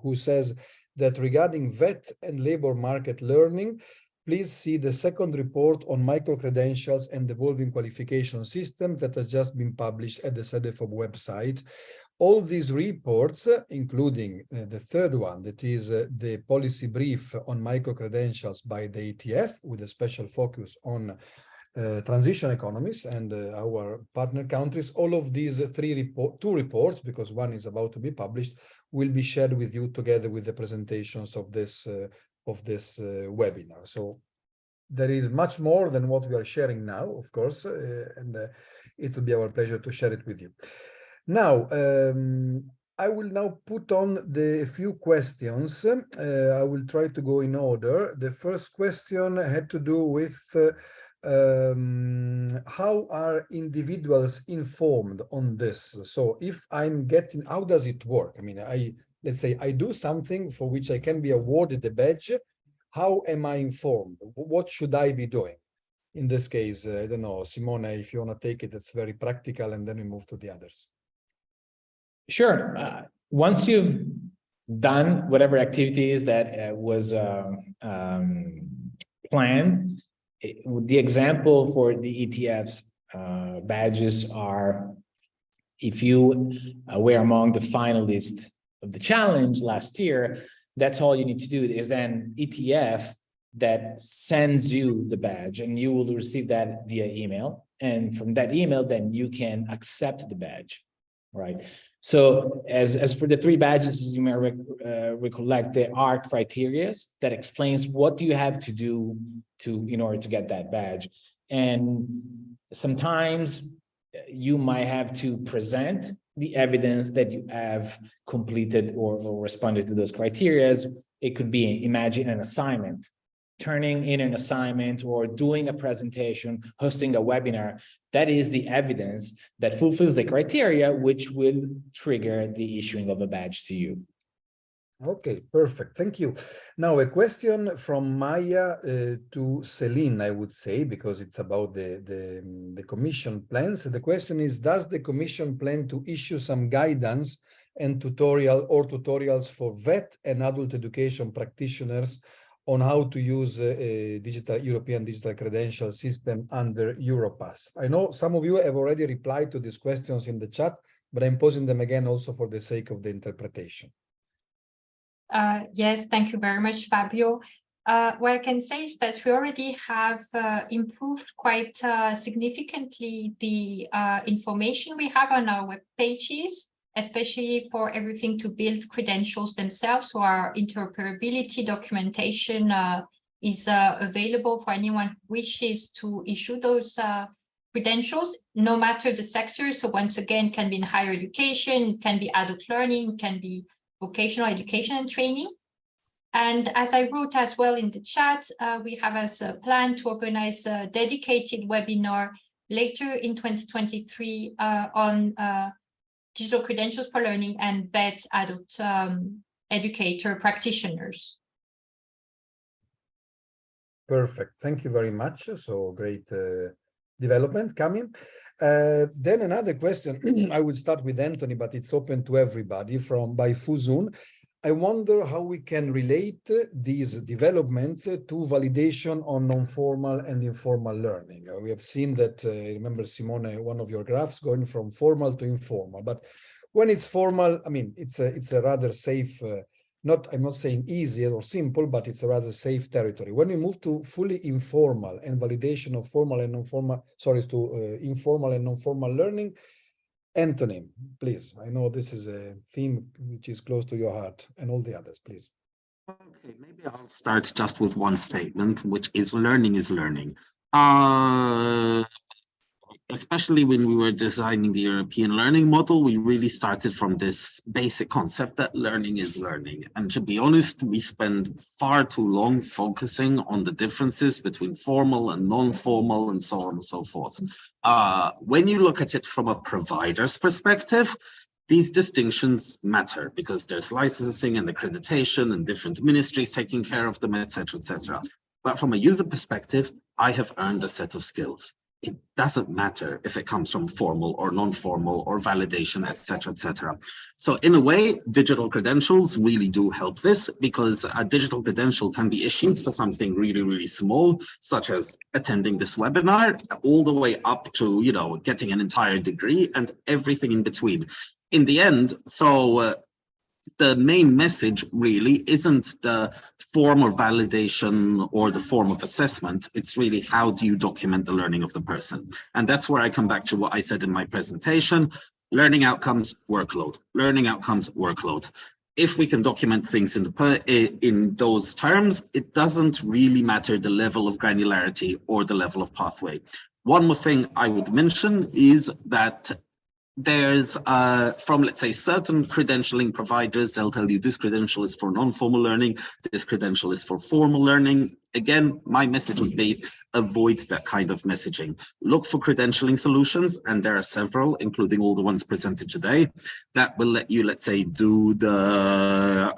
who says that regarding vet and labor market learning, please see the second report on micro-credentials and evolving qualification system that has just been published at the CEDEFOP website. All these reports, including the third one, that is the policy brief on micro-credentials by the ETF, with a special focus on transition economies and our partner countries, all of these two reports, because one is about to be published, will be shared with you together with the presentations of this webinar. So there is much more than what we are sharing now, of course, and it will be our pleasure to share it with you. Now, I will now put on the few questions. I will try to go in order. The first question had to do with how are individuals informed on this? So if I'm getting, how does it work? I mean, let's say I do something for which I can be awarded a badge. How am I informed? What should I be doing? In this case, I don't know, Simone, if you want to take it, it's very practical, and then we move to the others. Sure. Once you've done whatever activities that was planned, the example for the ETF's badges are, if you were among the finalists of the challenge last year, that's all you need to do is then ETF that sends you the badge, and you will receive that via email. And from that email, then you can accept the badge, right? So as for the 3 badges, as you may recollect, there are criteria that explains what do you have to do in order to get that badge. And sometimes you might have to present the evidence that you have completed or responded to those criteria. It could be, imagine an assignment, turning in an assignment or doing a presentation, hosting a webinar. That is the evidence that fulfills the criteria, which will trigger the issuing of a badge to you. Okay, perfect. Thank you. Now, a question from Maya to Celine, I would say, because it's about the Commission plans. The question is, does the Commission plan to issue some guidance and tutorials for vet and adult education practitioners on how to use a European digital credential system under Europass? I know some of you have already replied to these questions in the chat, but I'm posing them again also for the sake of the interpretation. Yes, thank you very much, Fabio. What I can say is that we already have improved quite significantly the information we have on our web pages, especially for everything to build credentials themselves. So our interoperability documentation is available for anyone who wishes to issue those credentials, no matter the sector. So once again, it can be in higher education, it can be adult learning, it can be vocational education and training. And as I wrote as well in the chat, we have as a plan to organize a dedicated webinar later in 2023 on digital credentials for learning and vet adult educator practitioners. Perfect. Thank you very much. So great development coming. Then another question, I would start with Anthony, but it's open to everybody by Fuzun. I wonder how we can relate these developments to validation on non-formal and informal learning. We have seen that, remember, Simone, one of your graphs going from formal to informal, but when it's formal, I mean, it's a rather safe, I'm not saying easy or simple, but it's a rather safe territory. When we move to fully informal and validation of formal and non-formal, informal and non-formal learning, Anthony, please. I know this is a theme which is close to your heart, and all the others, please. Okay, maybe I'll start just with one statement, which is learning is learning. Especially when we were designing the European learning model, we really started from this basic concept that learning is learning. And to be honest, we spend far too long focusing on the differences between formal and non-formal and so on and so forth. When you look at it from a provider's perspective, these distinctions matter because there's licensing and accreditation and different ministries taking care of them, etc., etc. But from a user perspective, I have earned a set of skills. It doesn't matter if it comes from formal or non-formal or validation, etc., etc. So in a way, digital credentials really do help this, because a digital credential can be issued for something really, really small, such as attending this webinar, all the way up to, you know, getting an entire degree and everything in between. In the end, the main message really isn't the form of validation or the form of assessment. It's really how do you document the learning of the person. And that's where I come back to what I said in my presentation. Learning outcomes, workload. Learning outcomes, workload. If we can document things in those terms, it doesn't really matter the level of granularity or the level of pathway. One more thing I would mention is that there's from, let's say, certain credentialing providers, they'll tell you this credential is for non-formal learning, this credential is for formal learning. Again, my message would be avoid that kind of messaging. Look for credentialing solutions, and there are several, including all the ones presented today, that will let you, let's say, do the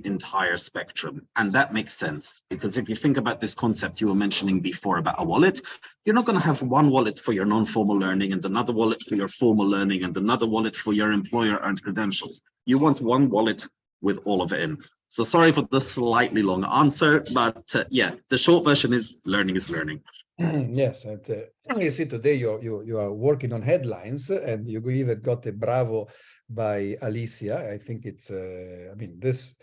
entire spectrum. And that makes sense, because if you think about this concept you were mentioning before about a wallet, you're not going to have one wallet for your non-formal learning and another wallet for your formal learning and another wallet for your employer-earned credentials. You want one wallet with all of it in. So sorry for the slightly long answer, but yeah, the short version is learning is learning. Yes, and you see today you are working on headlines, and you even got a bravo by Alicia. I think it's I mean, this,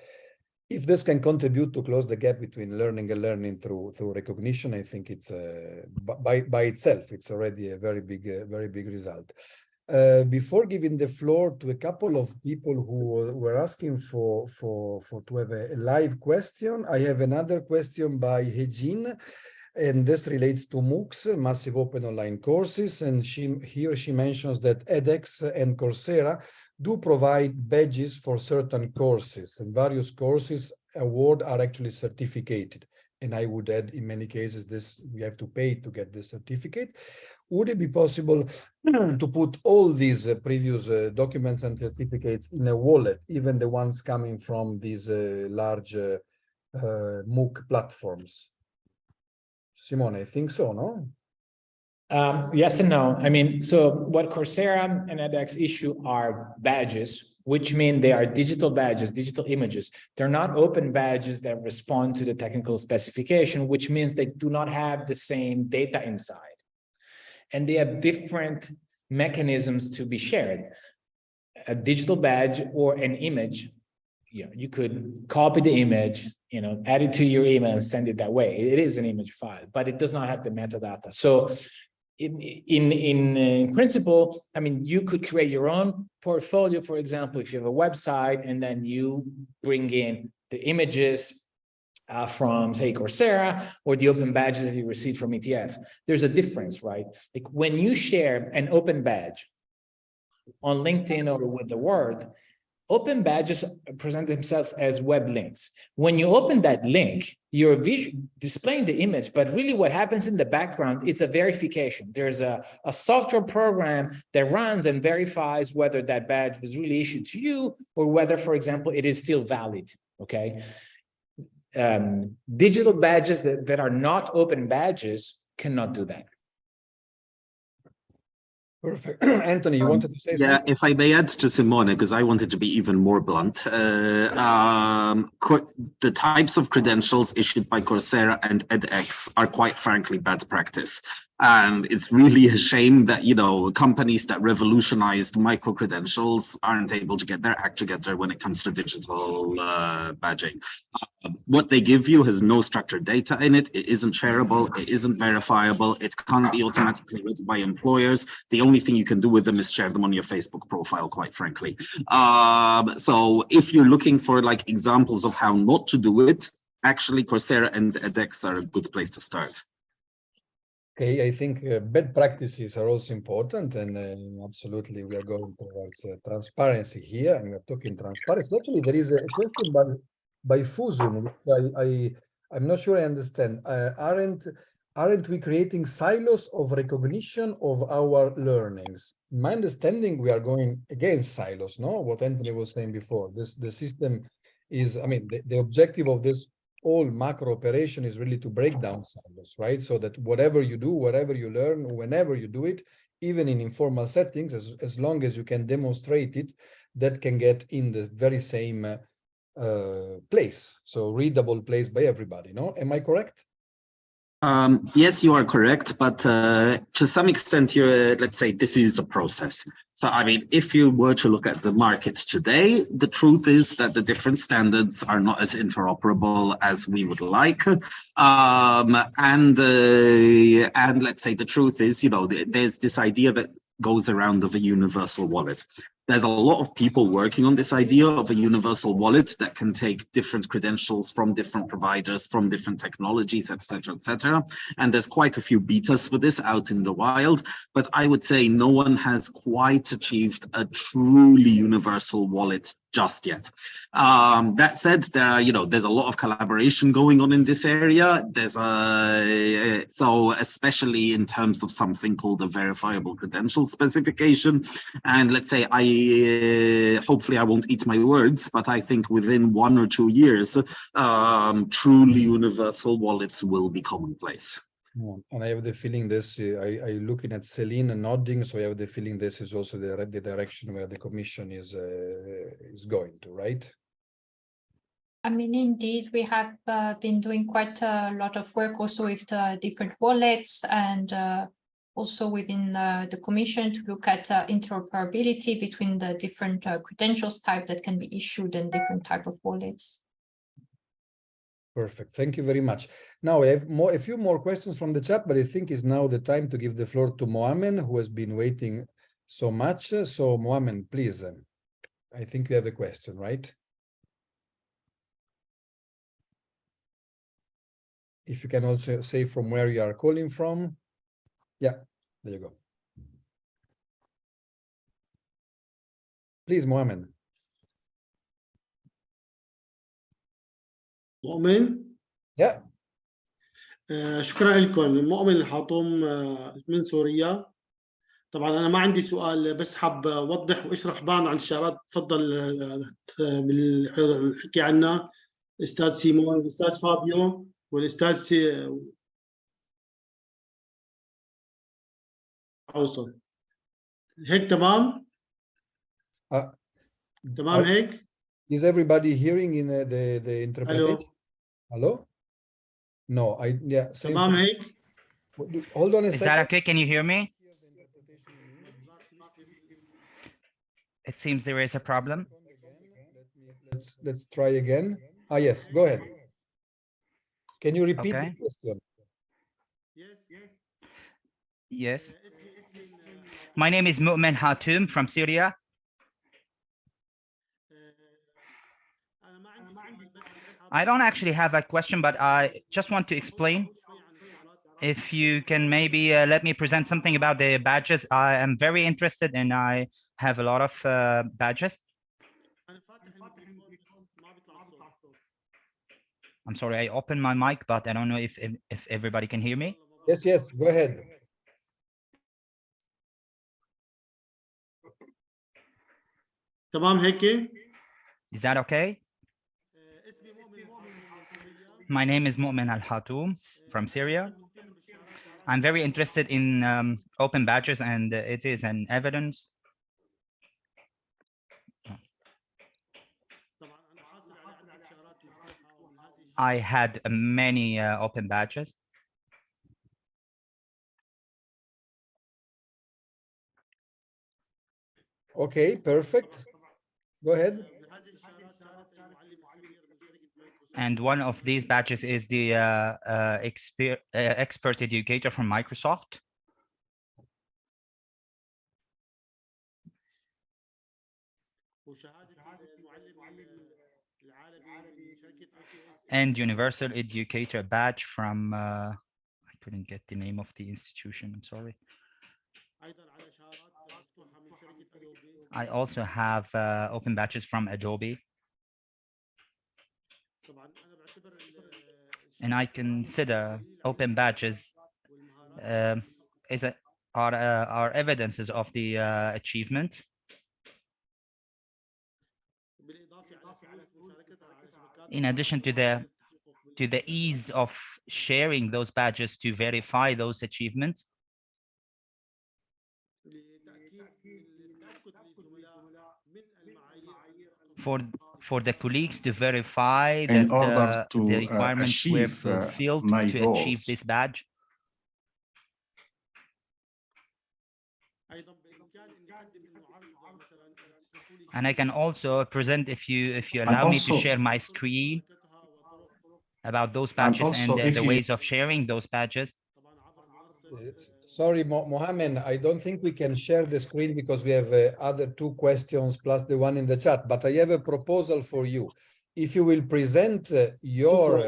if this can contribute to close the gap between learning and learning through recognition, I think it's by itself it's already a very big result. Before giving the floor to a couple of people who were asking to have a live question, I have another question by Hejin, and this relates to MOOCs, massive open online courses, and she mentions that edX and Coursera do provide badges for certain courses, and various courses award are actually certificated. And I would add, in many cases, this we have to pay to get the certificate. Would it be possible to put all these previous documents and certificates in a wallet, even the ones coming from these large MOOC platforms? Simone, I think so, no? Yes and no. I mean, so what Coursera and edX issue are badges, which mean they are digital badges, digital images. They're not open badges that respond to the technical specification, which means they do not have the same data inside. And they have different mechanisms to be shared. A digital badge or an image, you could copy the image, add it to your email and send it that way. It is an image file, but it does not have the metadata. So in principle, I mean, you could create your own portfolio, for example, if you have a website, and then you bring in the images from, say, Coursera, or the open badges that you receive from ETF. There's a difference, right? Like when you share an open badge on LinkedIn or with the Word, open badges present themselves as web links. When you open that link, you're displaying the image, but really what happens in the background, it's a verification. There's a software program that runs and verifies whether that badge was really issued to you or whether, for example, it is still valid, okay? Digital badges that are not open badges cannot do that. Perfect. Anthony, you wanted to say something? Yeah, if I may add to Simone, because I wanted to be even more blunt, the types of credentials issued by Coursera and edX are quite frankly bad practice. And it's really a shame that, companies that revolutionized micro-credentials aren't able to get their act together when it comes to digital badging. what they give you has no structured data in it. It isn't shareable. It isn't verifiable. It can't be automatically read by employers. The only thing you can do with them is share them on your Facebook profile, quite frankly. So if you're looking for like examples of how not to do it, actually Coursera and edX are a good place to start. Okay, I think bad practices are also important, and absolutely we are going towards transparency here, and we're talking transparency. Actually, there is a question by Fuzun, which I'm not sure I understand. Aren't we creating silos of recognition of our learnings? My understanding, we are going against silos, no? What Anthony was saying before. The system is, I mean, the objective of this all macro operation is really to break down silos, right? So that whatever you do, whatever you learn, whenever you do it, even in informal settings, as long as you can demonstrate it, that can get in the very same place. So readable place by everybody, no? Am I correct? Yes, you are correct, but to some extent, let's say this is a process. So, I mean, if you were to look at the market today, the truth is that the different standards are not as interoperable as we would like. And let's say the truth is, you know, there's this idea that goes around of a universal wallet. There's a lot of people working on this idea of a universal wallet that can take different credentials from different providers, from different technologies, etc., etc. And there's quite a few betas for this out in the wild, but I would say no one has quite achieved a truly universal wallet just yet. That said, there's a lot of collaboration going on in this area. So especially in terms of something called a verifiable credential specification. And let's say hopefully I won't eat my words, but I think within 1 or 2 years, truly universal wallets will be commonplace. And I have the feeling this, I looking at Celine and nodding, so I have the feeling this is also the direction where the Commission is going to, right? I mean, indeed, we have been doing quite a lot of work also with the different wallets and also within the Commission to look at interoperability between the different credentials type that can be issued and different type of wallets. Perfect. Thank you very much. Now I have a few more questions from the chat, but I think it's now the time to give the floor to Mohamed, who has been waiting so much. So Mohamed, please, I think you have a question, right? If you can also say from where you are calling from. Yeah, there you go. Please, Mohamed. مؤمن Yeah. شكرا لكم. مؤمن الحاطوم من سوريا. طبعا انا ما عندي سؤال، بس حاب اوضح واشرح بعض عن الشغلات تفضل بالحكي عنها الاستاذ سيمون والاستاذ فابيو والاستاذ اوصل هيك تمام. تمام هيك. Is everybody hearing in the interpretation? Hello? No, yeah. تمام هيك. Hold on a second. Is that okay? Can you hear me? It seems there is a problem. Let's try again. Yes, go ahead. Can you repeat the question? Yes. My name is Mu'min Hatoum from Syria. I don't actually have a question, but I just want to explain. If you can maybe let me present something about the badges. I am very interested and I have a lot of badges. I'm sorry, I opened my mic, but I don't know if everybody can hear me. Yes, yes, go ahead. تمام هيك. Is that okay? My name is Mu'min Al-Hatoum from Syria. I'm very interested in open badges and it is an evidence. I had many open badges. Okay, perfect. Go ahead. And one of these badges is the expert educator from Microsoft. And Universal Educator badge from, I couldn't get the name of the institution, I'm sorry. I also have open badges from Adobe. And I consider open badges are evidences of the achievement. In addition to the ease of sharing those badges to verify those achievements. For the colleagues to verify that in order to the requirements were achieve fulfilled my to goals. achieve this badge. And I can also present, if you allow me to share my screen about those badges and the ways of sharing those badges. Sorry, Mohammed, I don't think we can share the screen because we have other 2 questions plus the one in the chat, but I have a proposal for you. If you will present your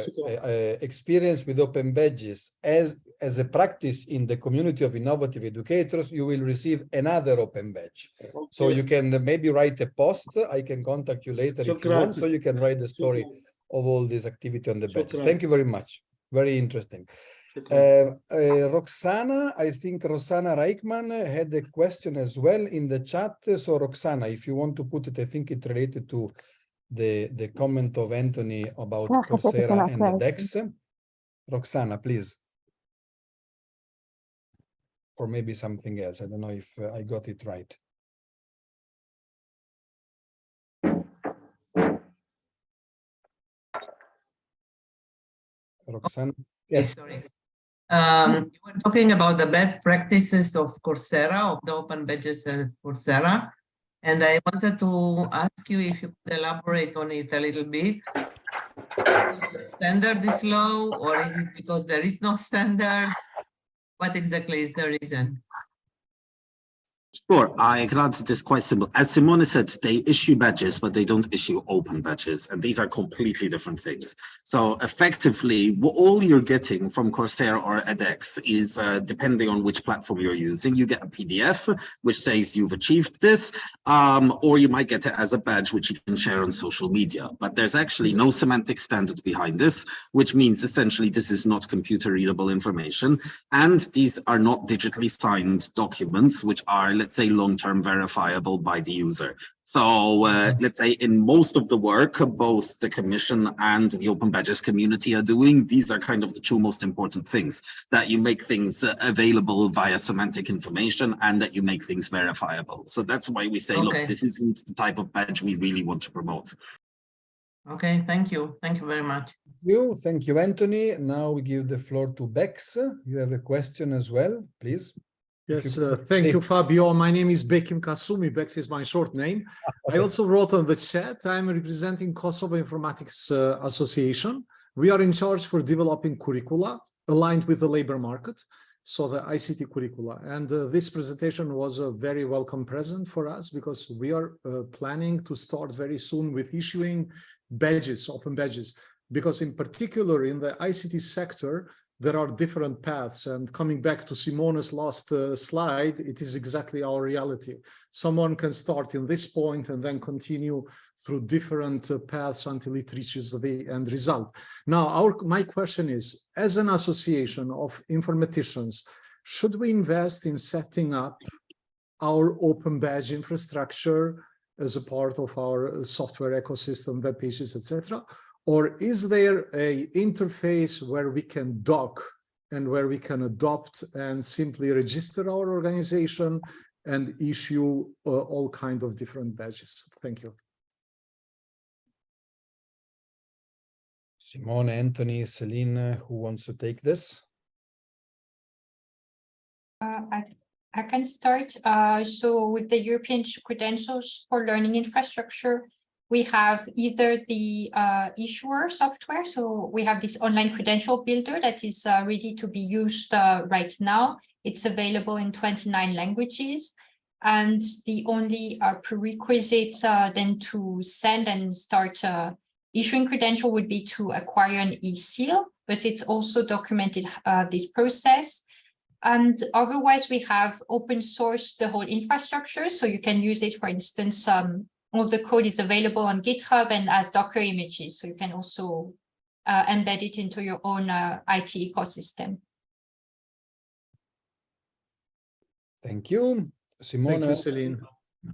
experience with Open Badges as a practice in the community of innovative educators, you will receive another Open Badge. Okay. So you can maybe write a post. I can contact you later if you want, so you can write the story of all this activity on the badges. Thank you very much. Very interesting. Roxana, I think Roxana Reichman had a question as well in the chat. So Roxana, if you want to put it, I think it's related to the comment of Anthony about Coursera and edX. Roxana, please. Or maybe something else. I don't know if I got it right. Roxana, yes. Sorry. You were talking about the best practices of Coursera, of the Open Badges and Coursera. And I wanted to ask you if you could elaborate on it a little bit. Because the standard is low, or is it because there is no standard? What exactly is the reason? Sure, I can answer this quite simple. As Simone said, they issue badges, but they don't issue open badges, and these are completely different things. So effectively, all you're getting from Coursera or edX is, depending on which platform you're using, you get a PDF which says you've achieved this, or you might get it as a badge which you can share on social media. But there's actually no semantic standard behind this, which means essentially this is not computer readable information, and these are not digitally signed documents, which are, let's say, long-term verifiable by the user. So let's say in most of the work, both the Commission and the Open Badges community are doing, these are kind of the 2 most important things, that you make things available via semantic information and that you make things verifiable. So that's why we say, look, this isn't the type of badge we really want to promote. Okay, thank you. Thank you very much. Thank you, Anthony. Now we give the floor to Bex. You have a question as well, please. Yes, thank you, Fabio. My name is Bekim Kasumi. Bex is my short name. I also wrote on the chat, I'm representing Kosovo Informatics Association. We are in charge for developing curricula aligned with the labor market, so the ICT curricula. And this presentation was a very welcome present for us because we are planning to start very soon with issuing badges, open badges, because in particular in the ICT sector, there are different paths, and coming back to Simone's last slide, it is exactly our reality. Someone can start in this point and then continue through different paths until it reaches the end result. Now, my question is, as an association of informaticians, should we invest in setting up our open badge infrastructure as a part of our software ecosystem, web pages, etc.? Or is there an interface where we can dock and where we can adopt and simply register our organization and issue all kinds of different badges? Thank you. Simone, Anthony, Celine, who wants to take this? I can start. So with the European credentials for learning infrastructure, we have either the issuer software. So we have this online credential builder that is ready to be used right now. It's available in 29 languages. And the only prerequisite then to send and start issuing credential would be to acquire an e-seal, but it's also documented this process. And otherwise, we have open source the whole infrastructure. So you can use it, for instance, all the code is available on GitHub and as Docker images. So you can also embed it into your own IT ecosystem. Thank you. Simone, Thank you, Celine.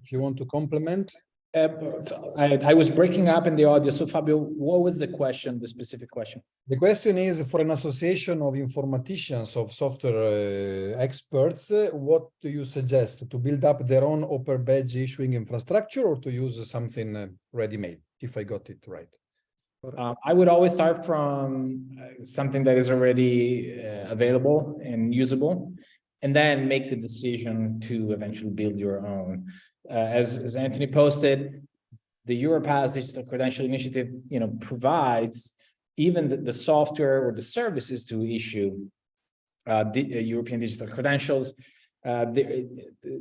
if you want to complement. I was breaking up in the audio. So Fabio, what was the question, the specific question? The question is, for an association of informaticians, of software experts, what do you suggest? To build up their own Open Badge issuing infrastructure or to use something ready-made, if I got it right? I would always start from something that is already available and usable, and then make the decision to eventually build your own. As Anthony posted, the Europass Digital Credential Initiative, provides even the software or the services to issue European digital credentials.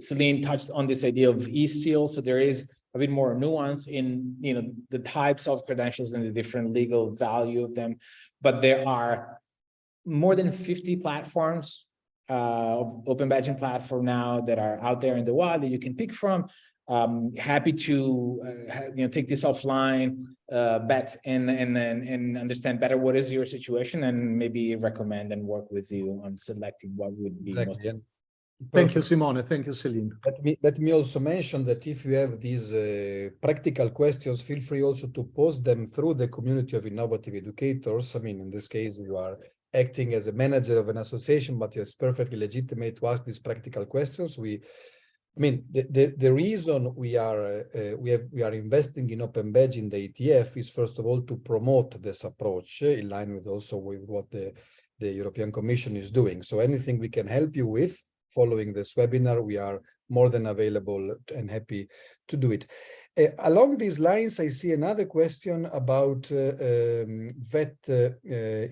Celine touched on this idea of e-seal, so there is a bit more nuance in the types of credentials and the different legal value of them. But there are more than 50 platforms of open badging platform now that are out there in the wild that you can pick from. Happy to take this offline, Bex, and understand better what is your situation and maybe recommend and work with you on selecting what would be most. Thank you, Simone. Thank you, Celine. Let me also mention that if you have these practical questions, feel free also to post them through the community of innovative educators. I mean, in this case, you are acting as a manager of an association, but it's perfectly legitimate to ask these practical questions. The reason we are investing in Open Badge in the ETF is, first of all, to promote this approach in line with also with what the European Commission is doing. So anything we can help you with following this webinar, we are more than available and happy to do it. Along these lines, I see another question about vet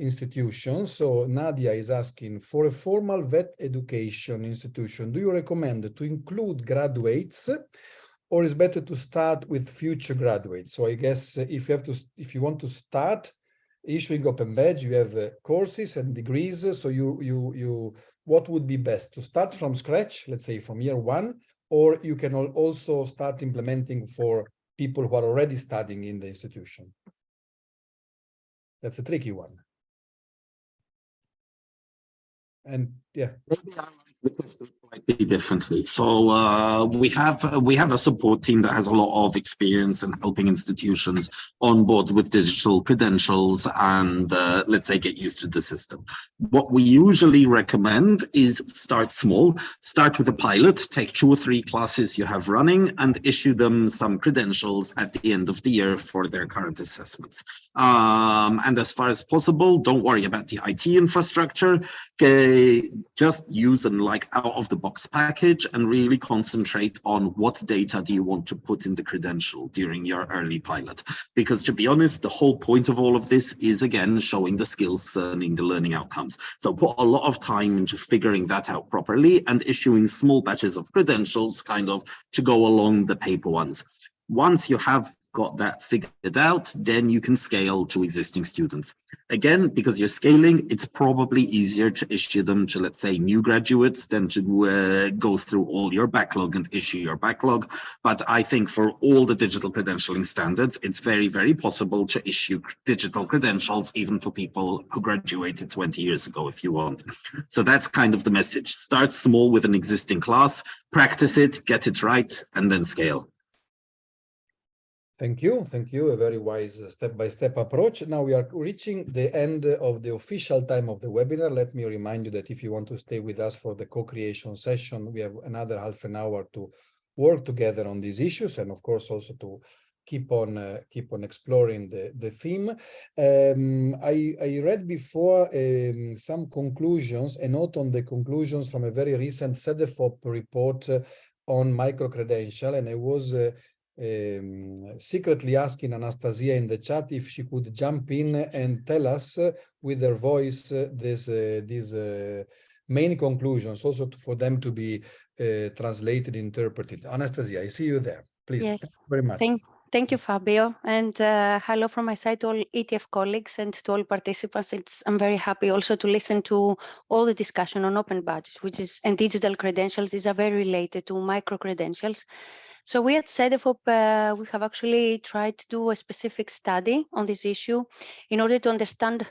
institutions. So Nadia is asking, for a formal vet education institution, do you recommend to include graduates, or is better to start with future graduates? So I guess if you want to start issuing Open Badge, you have courses and degrees. So what would be best, to start from scratch, let's say from year one, or you can also start implementing for people who are already studying in the institution? That's a tricky one. And yeah. Maybe I like the question slightly differently. So we have a support team that has a lot of experience in helping institutions on board with digital credentials and let's say get used to the system. What we usually recommend is start small, start with a pilot, take 2 or 3 classes you have running and issue them some credentials at the end of the year for their current assessments. And as far as possible, don't worry about the IT infrastructure. Just use an out-of-the-box package and really concentrate on what data do you want to put in the credential during your early pilot. Because to be honest, the whole point of all of this is, again, showing the skills and the learning outcomes. So put a lot of time into figuring that out properly and issuing small batches of credentials kind of to go along the paper ones. Once you have got that figured out, then you can scale to existing students. Again, because you're scaling, it's probably easier to issue them to, let's say, new graduates than to go through all your backlog and issue your backlog. But I think for all the digital credentialing standards, it's very, very possible to issue digital credentials even for people who graduated 20 years ago, if you want. So that's kind of the message. Start small with an existing class, practice it, get it right, and then scale. Thank you. A very wise step-by-step approach. Now we are reaching the end of the official time of the webinar. Let me remind you that if you want to stay with us for the co-creation session, we have another half an hour to work together on these issues, and of course also to keep on exploring the theme. I read before some conclusions, a note on the conclusions from a very recent CEDEFOP report on micro-credential, and I was secretly asking Anastasia in the chat if she could jump in and tell us with her voice these main conclusions, also for them to be translated, interpreted. Anastasia, I see you there. Please. Yes. Thank you very much. Thank you, Fabio, and hello from my side to all ETF colleagues and to all participants. I'm very happy also to listen to all the discussion on open badges, and digital credentials. These are very related to micro credentials. So we at CEDEFOP, we have actually tried to do a specific study on this issue in order to understand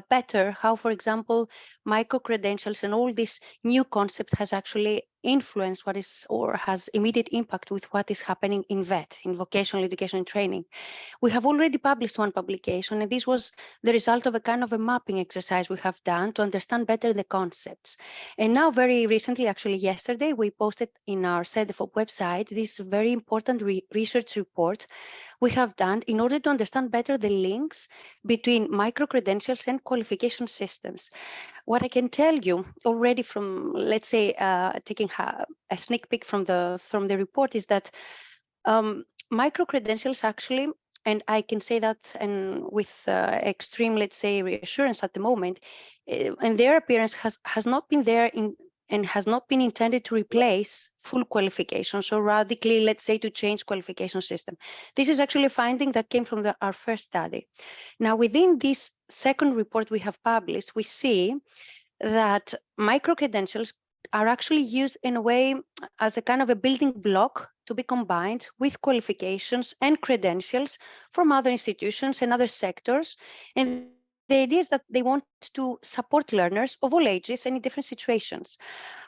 better how, for example, micro credentials and all this new concept has actually influenced what is or has immediate impact with what is happening in VET, in vocational education and training. We have already published one publication, and this was the result of a kind of a mapping exercise we have done to understand better the concepts. And now very recently, actually yesterday, we posted in our CEDEFOP website this very important research report we have done in order to understand better the links between micro-credentials and qualification systems. What I can tell you already from, let's say, taking a sneak peek from the report is that micro-credentials actually, and I can say that and with extreme, let's say, reassurance at the moment, and their appearance has not been there and has not been intended to replace full qualifications or radically, let's say, to change qualification system. This is actually a finding that came from our first study. Now, within this second report we have published, we see that micro-credentials are actually used in a way as a kind of a building block to be combined with qualifications and credentials from other institutions and other sectors. And the idea is that they want to support learners of all ages and in different situations.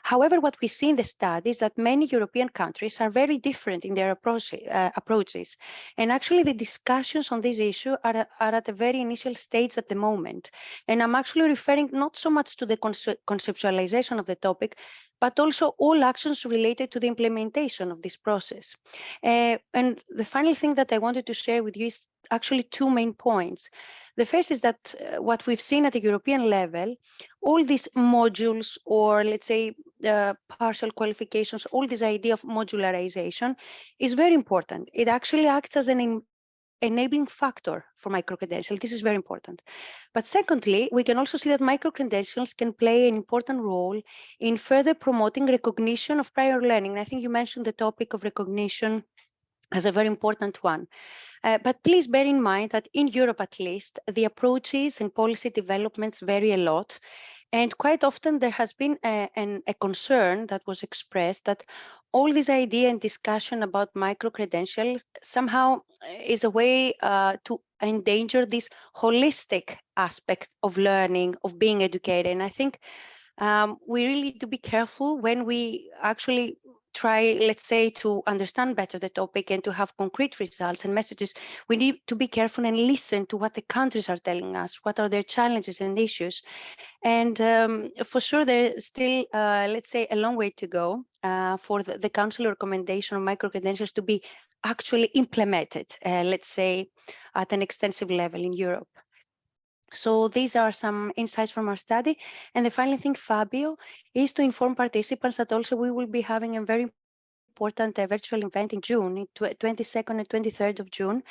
However, what we see in the study is that many European countries are very different in their approaches. And actually, the discussions on this issue are at a very initial stage at the moment. And I'm actually referring not so much to the conceptualization of the topic, but also all actions related to the implementation of this process. And the final thing that I wanted to share with you is actually two main points. The first is that what we've seen at the European level, all these modules or let's say partial qualifications, all this idea of modularization is very important. It actually acts as an enabling factor for micro-credentials. This is very important. But secondly, we can also see that micro-credentials can play an important role in further promoting recognition of prior learning. And I think you mentioned the topic of recognition as a very important one. But please bear in mind that in Europe, at least, the approaches and policy developments vary a lot. And quite often there has been a concern that was expressed that all this idea and discussion about micro-credentials somehow is a way to endanger this holistic aspect of learning, of being educated. And I think we really need to be careful when we actually try, let's say, to understand better the topic and to have concrete results and messages. We need to be careful and listen to what the countries are telling us, what are their challenges and issues. And for sure, there's still, let's say, a long way to go for the Council recommendation on micro-credentials to be actually implemented, let's say, at an extensive level in Europe. So these are some insights from our study. And the final thing, Fabio, is to inform participants that also we will be having a very important virtual event in June, 22nd and 23rd of June,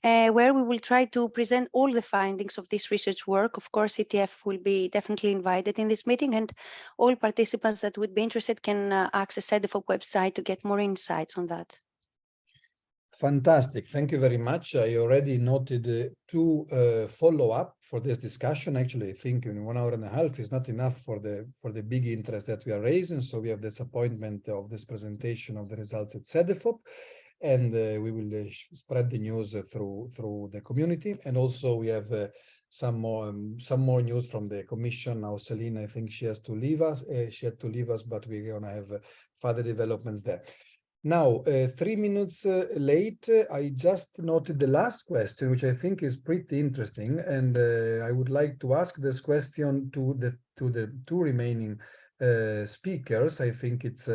where we will try to present all the findings of this research work. Of course, ETF will be definitely invited in this meeting, and all participants that would be interested can access CEDEFOP website to get more insights on that. Fantastic. Thank you very much. I already noted two follow-up for this discussion. Actually, I think in 1 hour and a half is not enough for the big interest that we are raising. So we have this appointment of this presentation of the results at CEDEFOP, and we will spread the news through the community. And also we have some more news from the Commission. Now, Celine, I think she has to leave us. She had to leave us, but we're going to have further developments there. Now, 3 minutes late, I just noted the last question, which I think is pretty interesting, and I would like to ask this question to the two remaining speakers. I think it's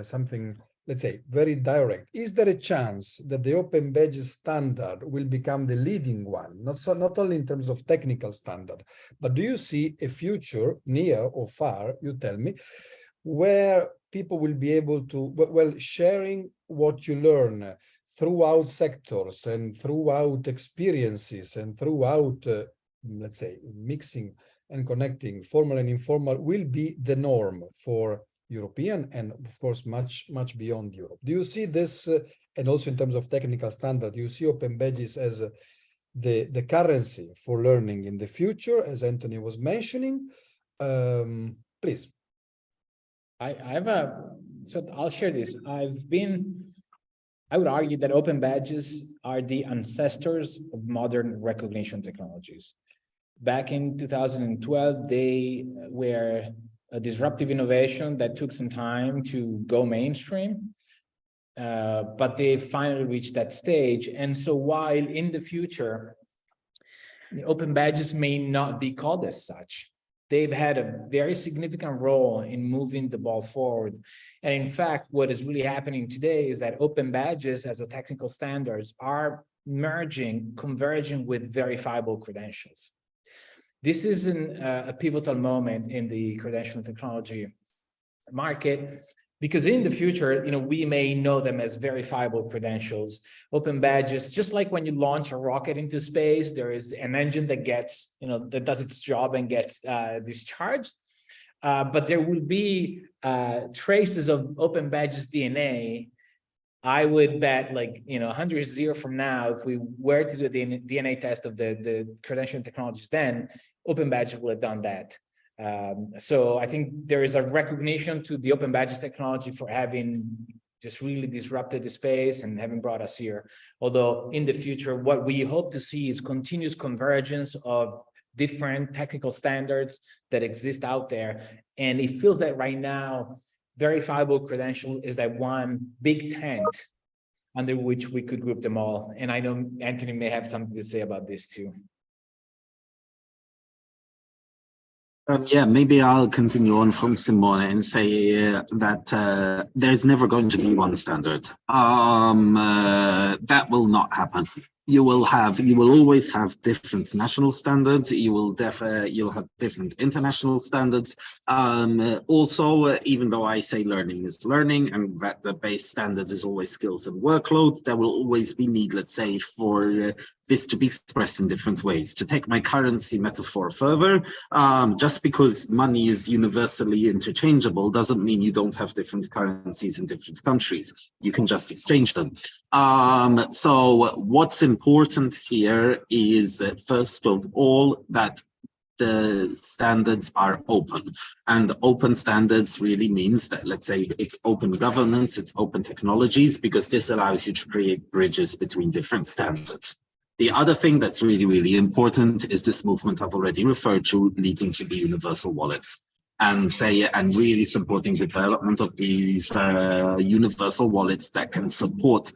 something, let's say, very direct. Is there a chance that the Open Badges standard will become the leading one, not only in terms of technical standard, but do you see a future, near or far, you tell me, where people will be able to, well, sharing what you learn throughout sectors and throughout experiences and throughout, let's say, mixing and connecting formal and informal will be the norm for European and of course much beyond Europe. Do you see this, and also in terms of technical standard, do you see Open Badges as the currency for learning in the future, as Anthony was mentioning? Please. So I'll share this. I would argue that Open Badges are the ancestors of modern recognition technologies. Back in 2012, they were a disruptive innovation that took some time to go mainstream, but they finally reached that stage. And so while in the future, the Open Badges may not be called as such, they've had a very significant role in moving the ball forward. And in fact, what is really happening today is that Open Badges as a technical standards are converging with verifiable credentials. This is a pivotal moment in the credentialing technology market, because in the future, we may know them as verifiable credentials. Open Badges, just like when you launch a rocket into space, there is an engine that gets, that does its job and gets discharged. But there will be traces of Open Badges DNA. I would bet 100 years from now, if we were to do the DNA test of the credentialing technologies, then Open Badges will have done that. So I think there is a recognition to the Open Badges technology for having just really disrupted the space and having brought us here. Although in the future, what we hope to see is continuous convergence of different technical standards that exist out there. And it feels that right now, verifiable credential is that one big tent under which we could group them all. And I know Anthony may have something to say about this too. Yeah, maybe I'll continue on from Simone and say that there's never going to be one standard. That will not happen. You will always have different national standards. You'll have different international standards. Also, even though I say learning is learning and that the base standard is always skills and workload, there will always be need, let's say, for this to be expressed in different ways. To take my currency metaphor further, just because money is universally interchangeable doesn't mean you don't have different currencies in different countries. You can just exchange them. So what's important here is, first of all, that the standards are open, and open standards really means that, let's say, it's open governance, it's open technologies, because this allows you to create bridges between different standards. The other thing that's really, really important is this movement I've already referred to, leading to the universal wallets, and really supporting the development of these universal wallets that can support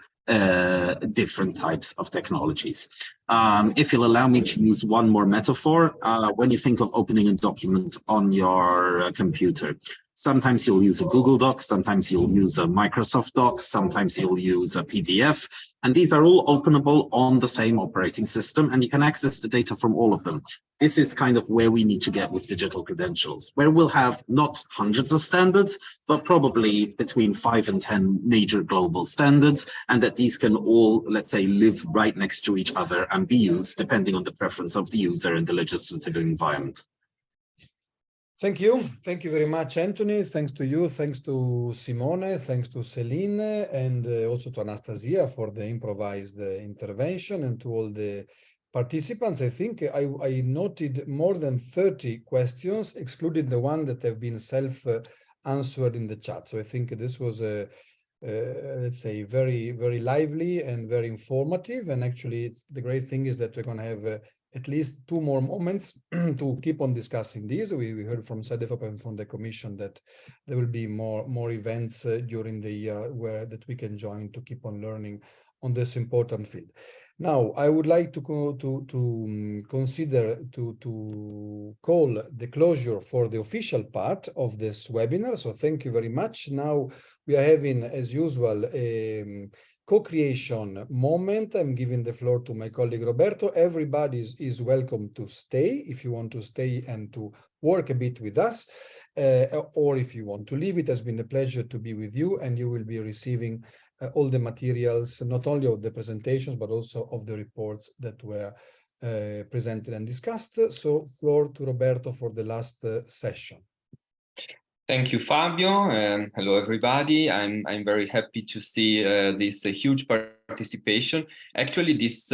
different types of technologies. If you'll allow me to use one more metaphor, when you think of opening a document on your computer, sometimes you'll use a Google Doc, sometimes you'll use a Microsoft Doc, sometimes you'll use a PDF, and these are all openable on the same operating system, and you can access the data from all of them. This is kind of where we need to get with digital credentials, where we'll have not hundreds of standards, but probably between 5 and 10 major global standards, and that these can all, let's say, live right next to each other and be used depending on the preference of the user and the legislative environment. Thank you. Thank you very much, Anthony. Thanks to you. Thanks to Simone. Thanks to Celine, and also to Anastasia for the improvised intervention, and to all the participants. I think I noted more than 30 questions, excluding the one that have been self-answered in the chat. So I think this was let's say, very, very lively and very informative. And actually, the great thing is that we're going to have at least 2 more moments to keep on discussing these. We heard from SEDEFOP and from the Commission that there will be more events during the year that we can join to keep on learning on this important field. Now, I would like to consider to call the closure for the official part of this webinar. So thank you very much. Now we are having, as usual, a co-creation moment. I'm giving the floor to my colleague Roberto. Everybody is welcome to stay if you want to stay and to work a bit with us, or if you want to leave. It has been a pleasure to be with you, and you will be receiving all the materials, not only of the presentations, but also of the reports that were presented and discussed. So floor to Roberto for the last session. Thank you, Fabio. Hello, everybody. I'm very happy to see this huge participation. Actually, this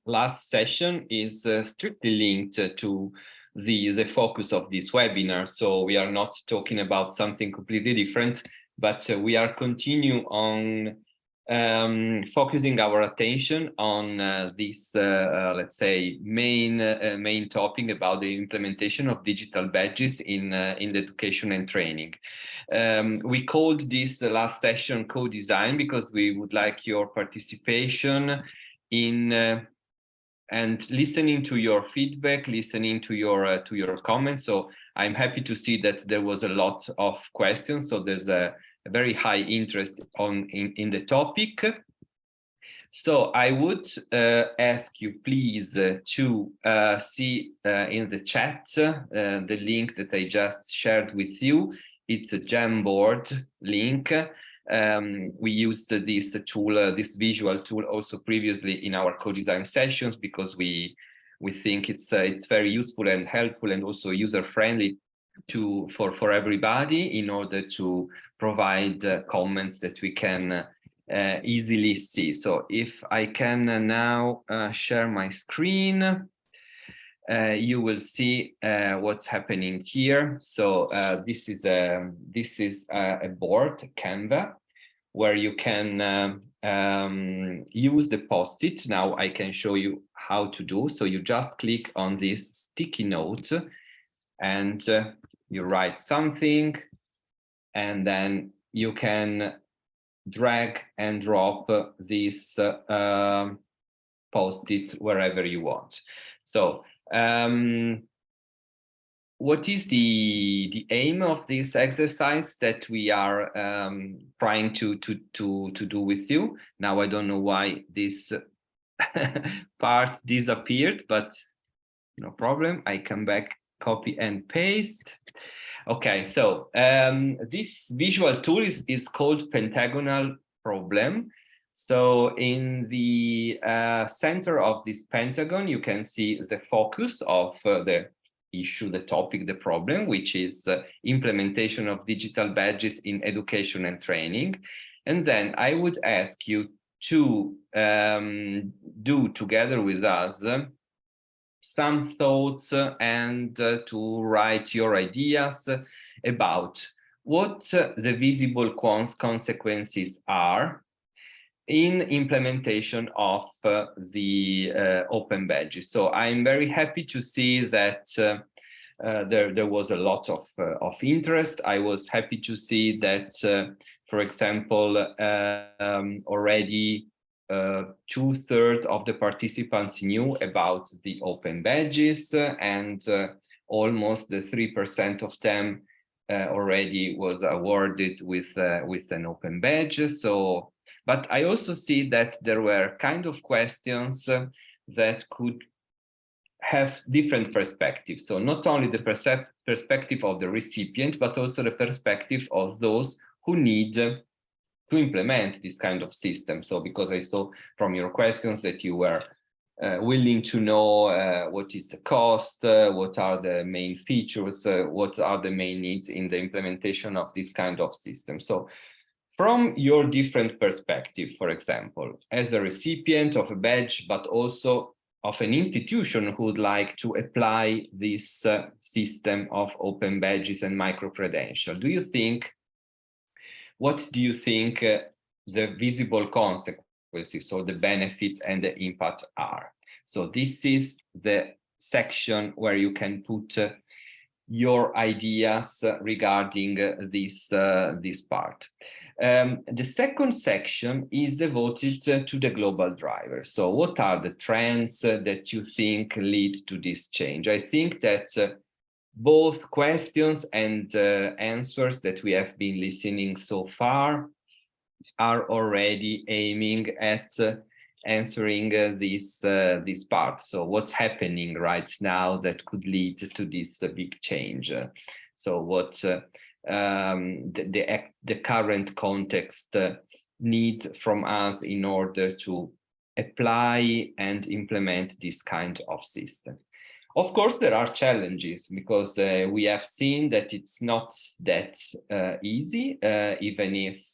last session is strictly linked to the focus of this webinar. So we are not talking about something completely different, but we are continuing on focusing our attention on this, let's say, main topic about the implementation of digital badges in the education and training. We called this last session co-design because we would like your participation in and listening to your feedback, listening to your comments. So I'm happy to see that there was a lot of questions. So there's a very high interest in the topic. So I would ask you please to see in the chat the link that I just shared with you. It's a Jamboard link. We used this tool, this visual tool, also previously in our co-design sessions because we think it's very useful and helpful and also user-friendly for everybody in order to provide comments that we can easily see. So if I can now share my screen, you will see what's happening here. So this is a board, Canva, where you can use the post-it. Now I can show you how to do. So you just click on this sticky note and you write something, and then you can drag and drop this post-it wherever you want. So what is the aim of this exercise that we are trying to do with you? Now I don't know why this part disappeared, but no problem. I come back, copy and paste. Okay, so this visual tool is called pentagonal problem. So in the center of this pentagon, you can see the focus of the issue, the topic, the problem, which is implementation of digital badges in education and training. And then I would ask you to do together with us some thoughts and to write your ideas about what the visible consequences are in implementation of the open badges. So I'm very happy to see that there was a lot of interest. I was happy to see that, for example, already 2/3 of the participants knew about the open badges, and almost the 3% of them already was awarded with an open badge. So, but I also see that there were kind of questions that could have different perspectives. So not only the perspective of the recipient, but also the perspective of those who need to implement this kind of system. So because I saw from your questions that you were willing to know what is the cost, what are the main features, what are the main needs in the implementation of this kind of system. So from your different perspective, for example, as a recipient of a badge, but also of an institution who would like to apply this system of open badges and micro-credential, what do you think the visible consequences or the benefits and the impact are? So this is the section where you can put your ideas regarding this part. The second section is devoted to the global driver. So what are the trends that you think lead to this change? I think that both questions and answers that we have been listening so far are already aiming at answering this part. So what's happening right now that could lead to this big change? So what the current context need from us in order to apply and implement this kind of system. Of course, there are challenges because we have seen that it's not that easy, even if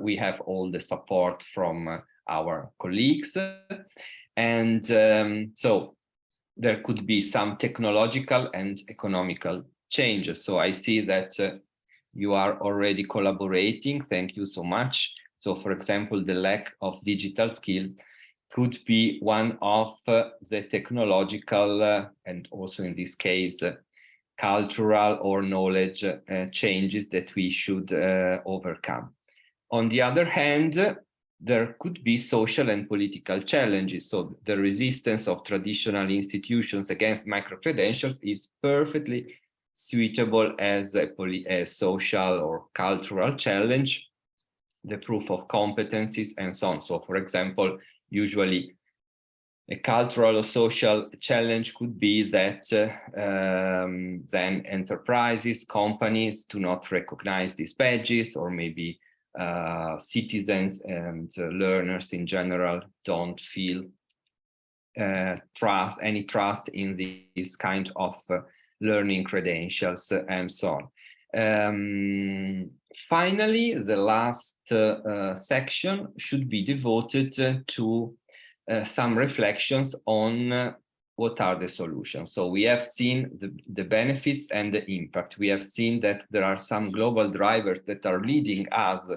we have all the support from our colleagues. And so there could be some technological and economical changes. So I see that you are already collaborating. Thank you so much. So for example, the lack of digital skills could be one of the technological and also in this case, cultural or knowledge changes that we should overcome. On the other hand, there could be social and political challenges. So the resistance of traditional institutions against micro-credentials is perfectly suitable as a social or cultural challenge, the proof of competencies and so on. So for example, usually a cultural or social challenge could be that then enterprises, companies do not recognize these badges, or maybe citizens and learners in general don't feel any trust in this kind of learning credentials and so on. Finally, the last section should be devoted to some reflections on what are the solutions. So we have seen the benefits and the impact. We have seen that there are some global drivers that are leading us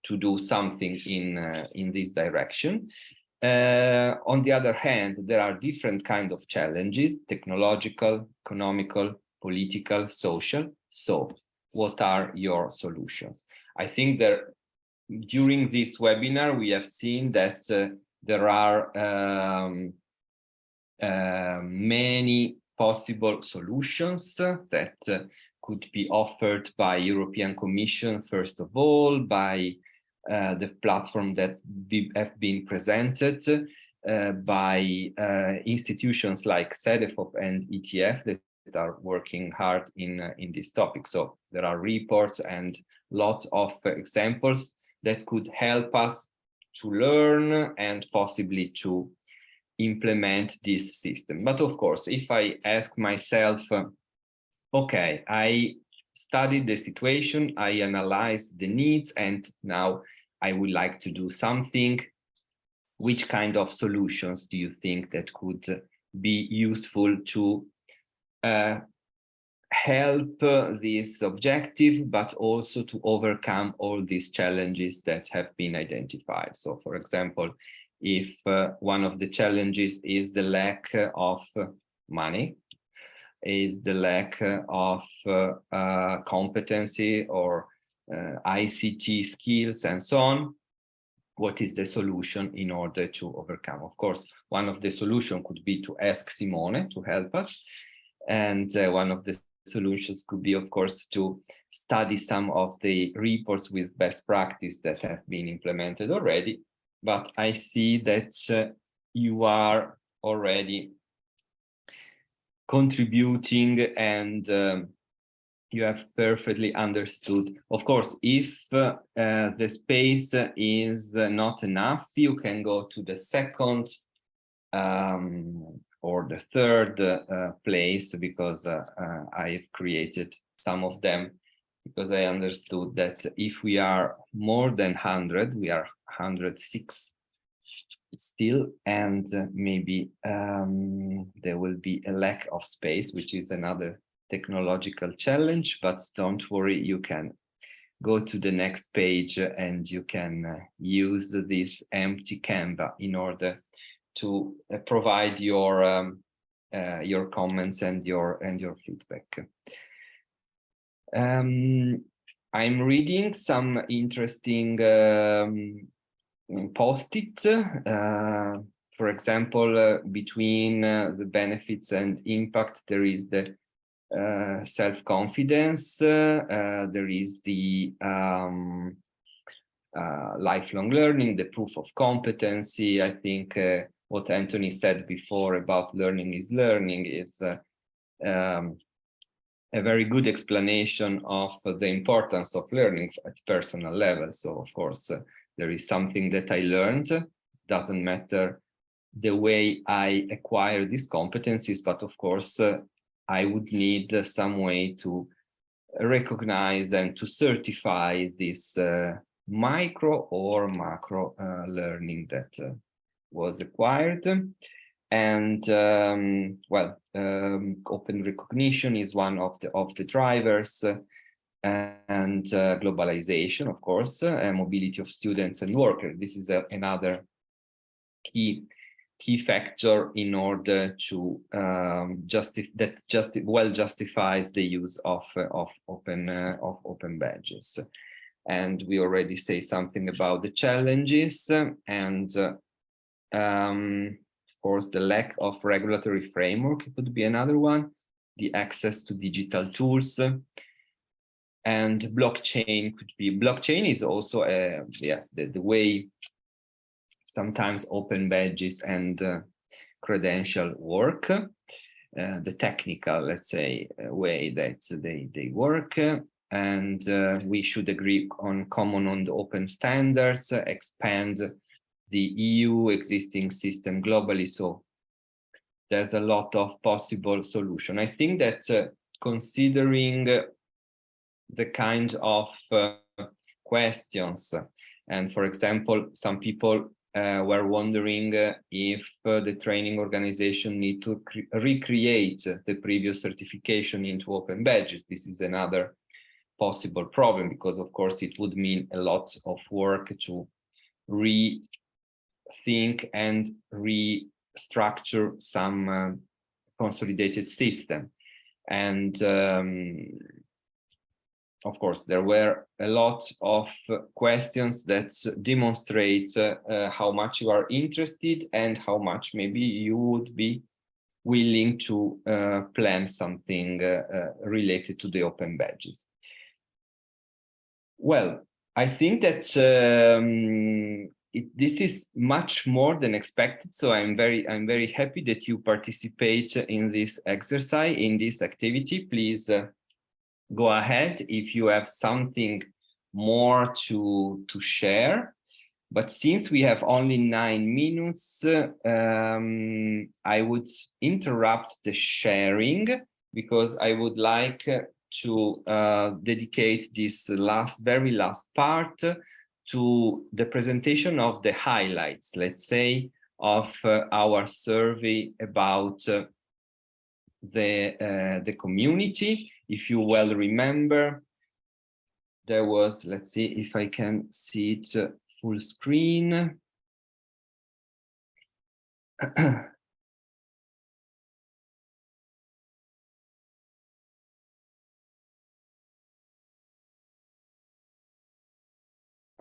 to do something in this direction. On the other hand, there are different kinds of challenges: technological, economical, political, social. So what are your solutions? I think that during this webinar, we have seen that there are many possible solutions that could be offered by European Commission, first of all, by the platform that have been presented, by institutions like CEDEFOP and ETF that are working hard in this topic. So there are reports and lots of examples that could help us to learn and possibly to implement this system. But of course, if I ask myself, okay, I studied the situation, I analyzed the needs, and now I would like to do something, which kind of solutions do you think that could be useful to help this objective, but also to overcome all these challenges that have been identified? So for example, if one of the challenges is the lack of money, is the lack of competency or ICT skills and so on, what is the solution in order to overcome? Of course, one of the solutions could be to ask Simone to help us. And one of the solutions could be, of course, to study some of the reports with best practice that have been implemented already. But I see that you are already contributing and you have perfectly understood. Of course, if the space is not enough, you can go to the second or the third place, because I've created some of them, because I understood that if we are more than 100, we are 106 still, and maybe there will be a lack of space, which is another technological challenge. But don't worry, you can go to the next page and you can use this empty Canva in order to provide your comments and your feedback. I'm reading some interesting post-it. For example, between the benefits and impact, there is the self-confidence, there is the lifelong learning, the proof of competency. I think what Anthony said before about learning is learning is a very good explanation of the importance of learning at personal level. So of course, there is something that I learned. Doesn't matter the way I acquire these competencies, but of course, I would need some way to recognize and to certify this micro or macro learning that was acquired. And open recognition is one of the drivers, and globalization, of course, mobility of students and workers. This is another key factor in order to justifies the use of open badges. And we already say something about the challenges, and of course the lack of regulatory framework could be another one, the access to digital tools, and blockchain could be. Blockchain is also the way sometimes open badges and credential work, the technical, let's say, way that they work, and we should agree on common on the open standards, expand the EU existing system globally. So there's a lot of possible solution. I think that considering the kind of questions, and for example, some people were wondering if the training organization need to recreate the previous certification into open badges. This is another possible problem, because of course it would mean a lot of work to rethink and restructure some consolidated system. And of course, there were a lot of questions that demonstrate how much you are interested and how much maybe you would be willing to plan something related to the open badges. Well, I think that this is much more than expected. So I'm very happy that you participate in this exercise, in this activity. Please go ahead if you have something more to share. But since we have only 9 minutes, I would interrupt the sharing, because I would like to dedicate this very last part to the presentation of the highlights, let's say, of our survey about the community. If you well remember, there was, let's see if I can see it full screen.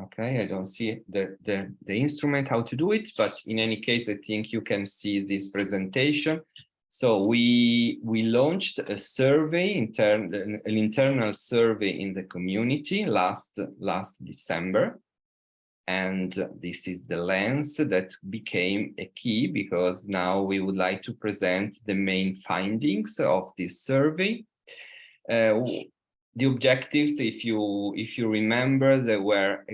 Okay, I don't see the instrument, how to do it, but in any case, I think you can see this presentation. So we launched a survey, an internal survey in the community last December. And this is the lens that became a key, because now we would like to present the main findings of this survey. The objectives, if you remember, they were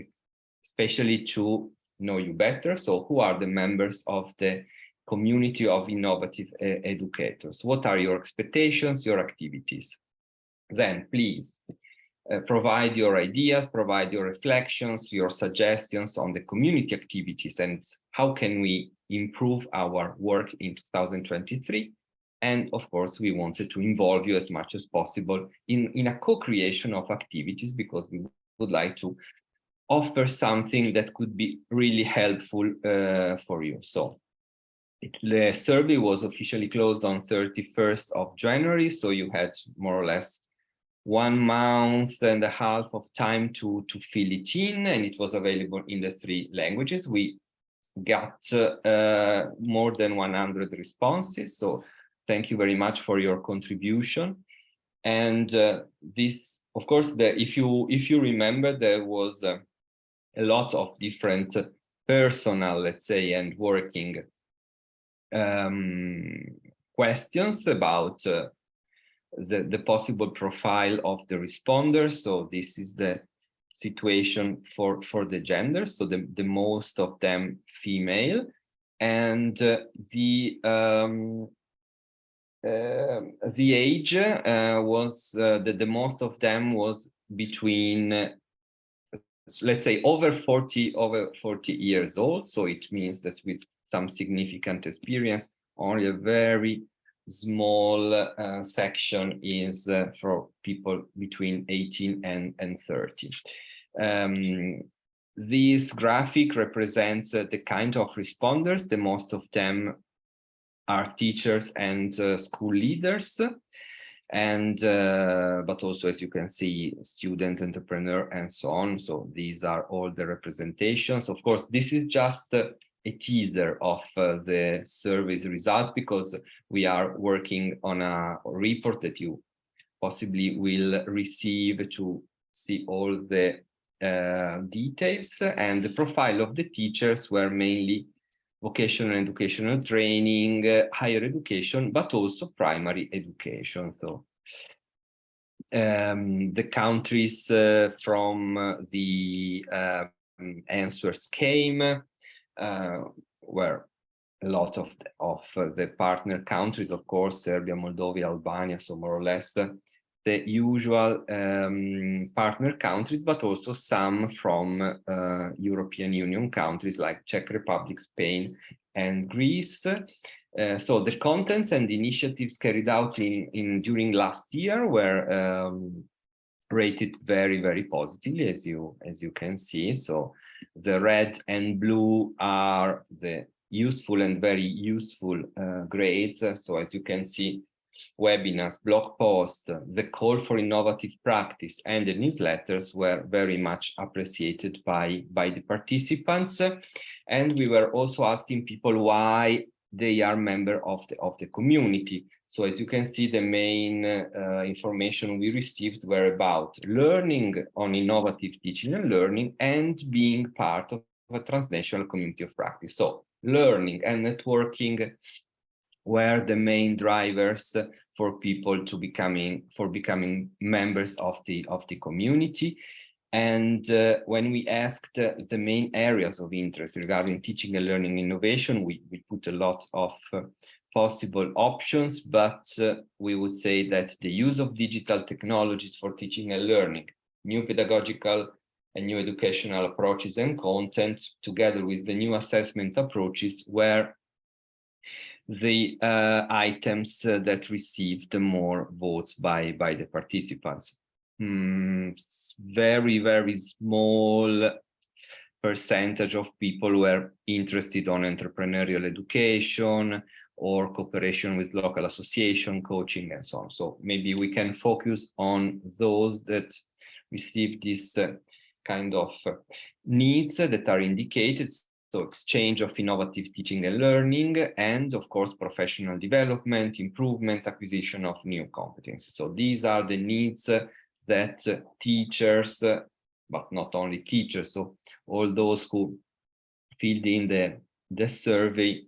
especially to know you better. So who are the members of the community of innovative educators? What are your expectations, your activities? Then please provide your ideas, provide your reflections, your suggestions on the community activities and how can we improve our work in 2023. And of course, we wanted to involve you as much as possible in a co-creation of activities, because we would like to offer something that could be really helpful for you. So the survey was officially closed on 31st of January. So you had more or less 1.5 months of time to fill it in, and it was available in the 3 languages. We got more than 100 responses. So thank you very much for your contribution. And this, of course, if you remember, there was a lot of different personal, let's say, and working questions about the possible profile of the responders. So this is the situation for the gender, so the most of them female, and the age was the most of them was between let's say over 40 years old. So it means that with some significant experience, only a very small section is for people between 18 and 30. This graphic represents the kind of responders. The most of them are teachers and school leaders, and but also, as you can see, student, entrepreneur, and so on. So these are all the representations. Of course, this is just a teaser of the survey's results, because we are working on a report that you possibly will receive to see all the details. And the profile of the teachers were mainly vocational and educational training, higher education, but also primary education. So the countries from the answers came were a lot of the partner countries, of course, Serbia, Moldova, Albania, so more or less the usual partner countries, but also some from European Union countries like Czech Republic, Spain, and Greece. So the contents and initiatives carried out during last year were rated very, very positively, as you can see. So the red and blue are the useful and very useful grades. So as you can see, webinars, blog posts, the call for innovative practice, and the newsletters were very much appreciated by the participants. And we were also asking people why they are member of the community. So as you can see, the main information we received were about learning on innovative teaching and learning, and being part of a transnational community of practice. So learning and networking were the main drivers for people to becoming members of the community. And when we asked the main areas of interest regarding teaching and learning innovation, we put a lot of possible options, but we would say that the use of digital technologies for teaching and learning, new pedagogical and new educational approaches and content, together with the new assessment approaches, were the items that received more votes by the participants. Very, very small percentage of people were interested on entrepreneurial education or cooperation with local association, coaching, and so on. So maybe we can focus on those that receive this kind of needs that are indicated. So exchange of innovative teaching and learning, and of course, professional development, improvement, acquisition of new competencies. So these are the needs that teachers, but not only teachers, so all those who filled in the survey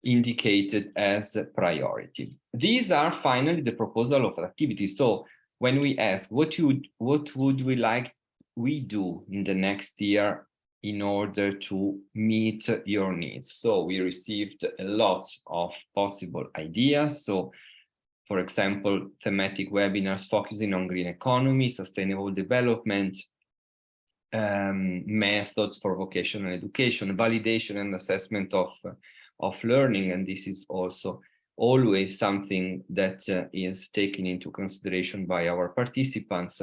indicated as a priority. These are finally the proposal of activities. So when we ask what would we like we do in the next year in order to meet your needs, so we received a lot of possible ideas. So for example, thematic webinars focusing on green economy, sustainable development, methods for vocational education, validation and assessment of learning. And this is also always something that is taken into consideration by our participants.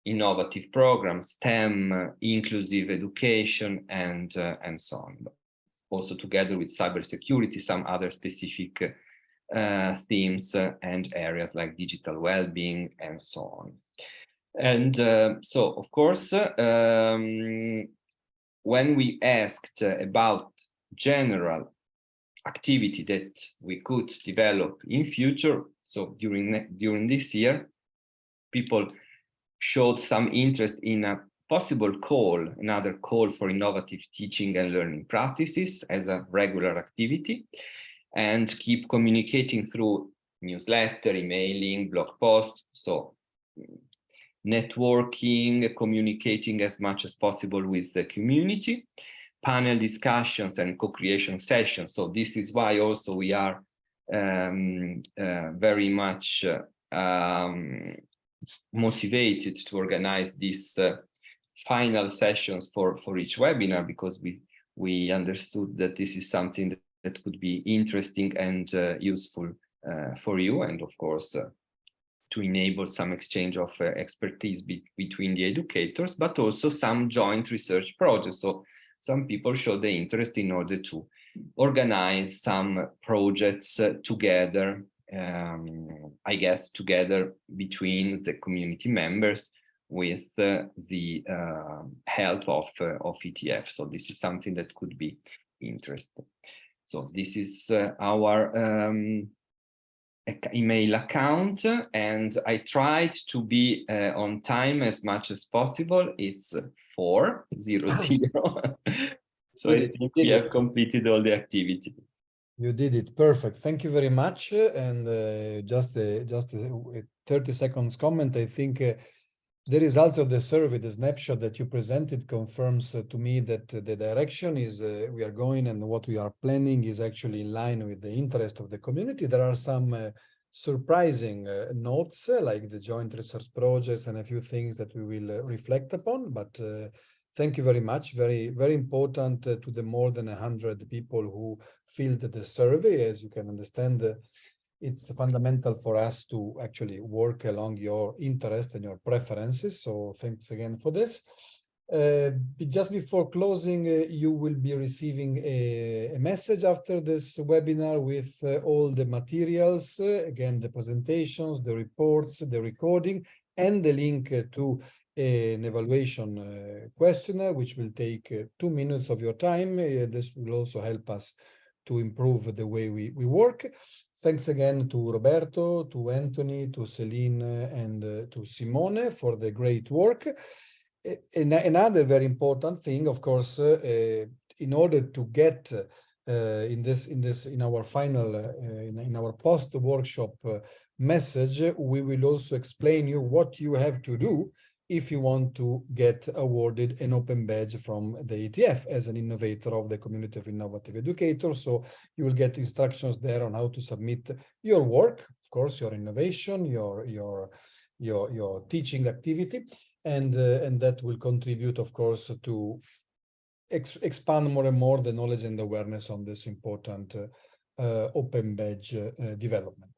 Innovative programs, STEM, inclusive education, and so on. Also together with cybersecurity, some other specific themes and areas like digital well-being and so on. And so, of course, when we asked about general activity that we could develop in future, so during this year, people showed some interest in a possible another call for innovative teaching and learning practices as a regular activity, and keep communicating through newsletter, emailing, blog posts. So networking, communicating as much as possible with the community, panel discussions and co-creation sessions. So this is why also we are very much motivated to organize these final sessions for each webinar, because we understood that this is something that could be interesting and useful for you, and of course to enable some exchange of expertise between the educators, but also some joint research projects. So some people show the interest in order to organize some projects together, I guess together between the community members, with the help of ETF. So this is something that could be interesting. So this is our email account, and I tried to be on time as much as possible. It's 4:00. So I think we have completed all the activity. You did it perfect. Thank you very much. And just a 30 seconds comment. I think the results of the survey, the snapshot that you presented, confirms to me that the direction is we are going, and what we are planning is actually in line with the interest of the community. There are some surprising notes, like the joint research projects and a few things that we will reflect upon. But thank you very much. Very, very important to the more than 100 people who filled the survey. As you can understand, it's fundamental for us to actually work along your interest and your preferences. So thanks again for this. Just before closing, you will be receiving a message after this webinar with all the materials, again, the presentations, the reports, the recording, and the link to an evaluation questionnaire, which will take 2 minutes of your time. This will also help us to improve the way we work. Thanks again to Roberto, to Anthony, to Celine, and to Simone for the great work. Another very important thing, of course, in order to get in our final in our post-workshop message, we will also explain you what you have to do if you want to get awarded an open badge from the ETF as an innovator of the community of innovative educators. So you will get instructions there on how to submit your work, of course, your innovation, your teaching activity, and that will contribute, of course, to expand more and more the knowledge and awareness on this important open badge development.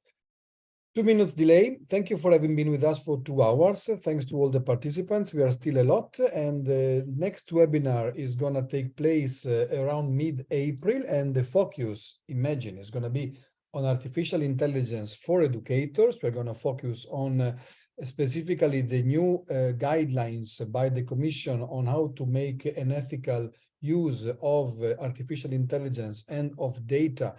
2 minutes delay. Thank you for having been with us for 2 hours. Thanks to all the participants. We are still a lot, and the next webinar is going to take place around mid-April, and the focus, imagine, is going to be on artificial intelligence for educators. We're going to focus on specifically the new guidelines by the Commission on how to make an ethical use of artificial intelligence and of data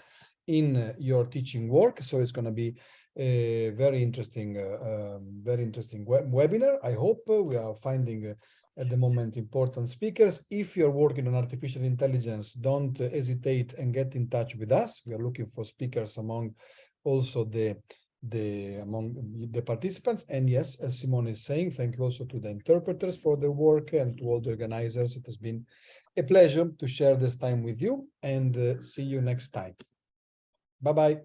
in your teaching work. So it's going to be a very interesting webinar. I hope we are finding at the moment important speakers. If you're working on artificial intelligence, don't hesitate and get in touch with us. We are looking for speakers among also among the participants. And yes, as Simone is saying, thank you also to the interpreters for their work and to all the organizers. It has been a pleasure to share this time with you, and see you next time. Bye-bye.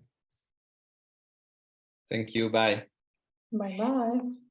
Thank you. Bye. Bye-bye.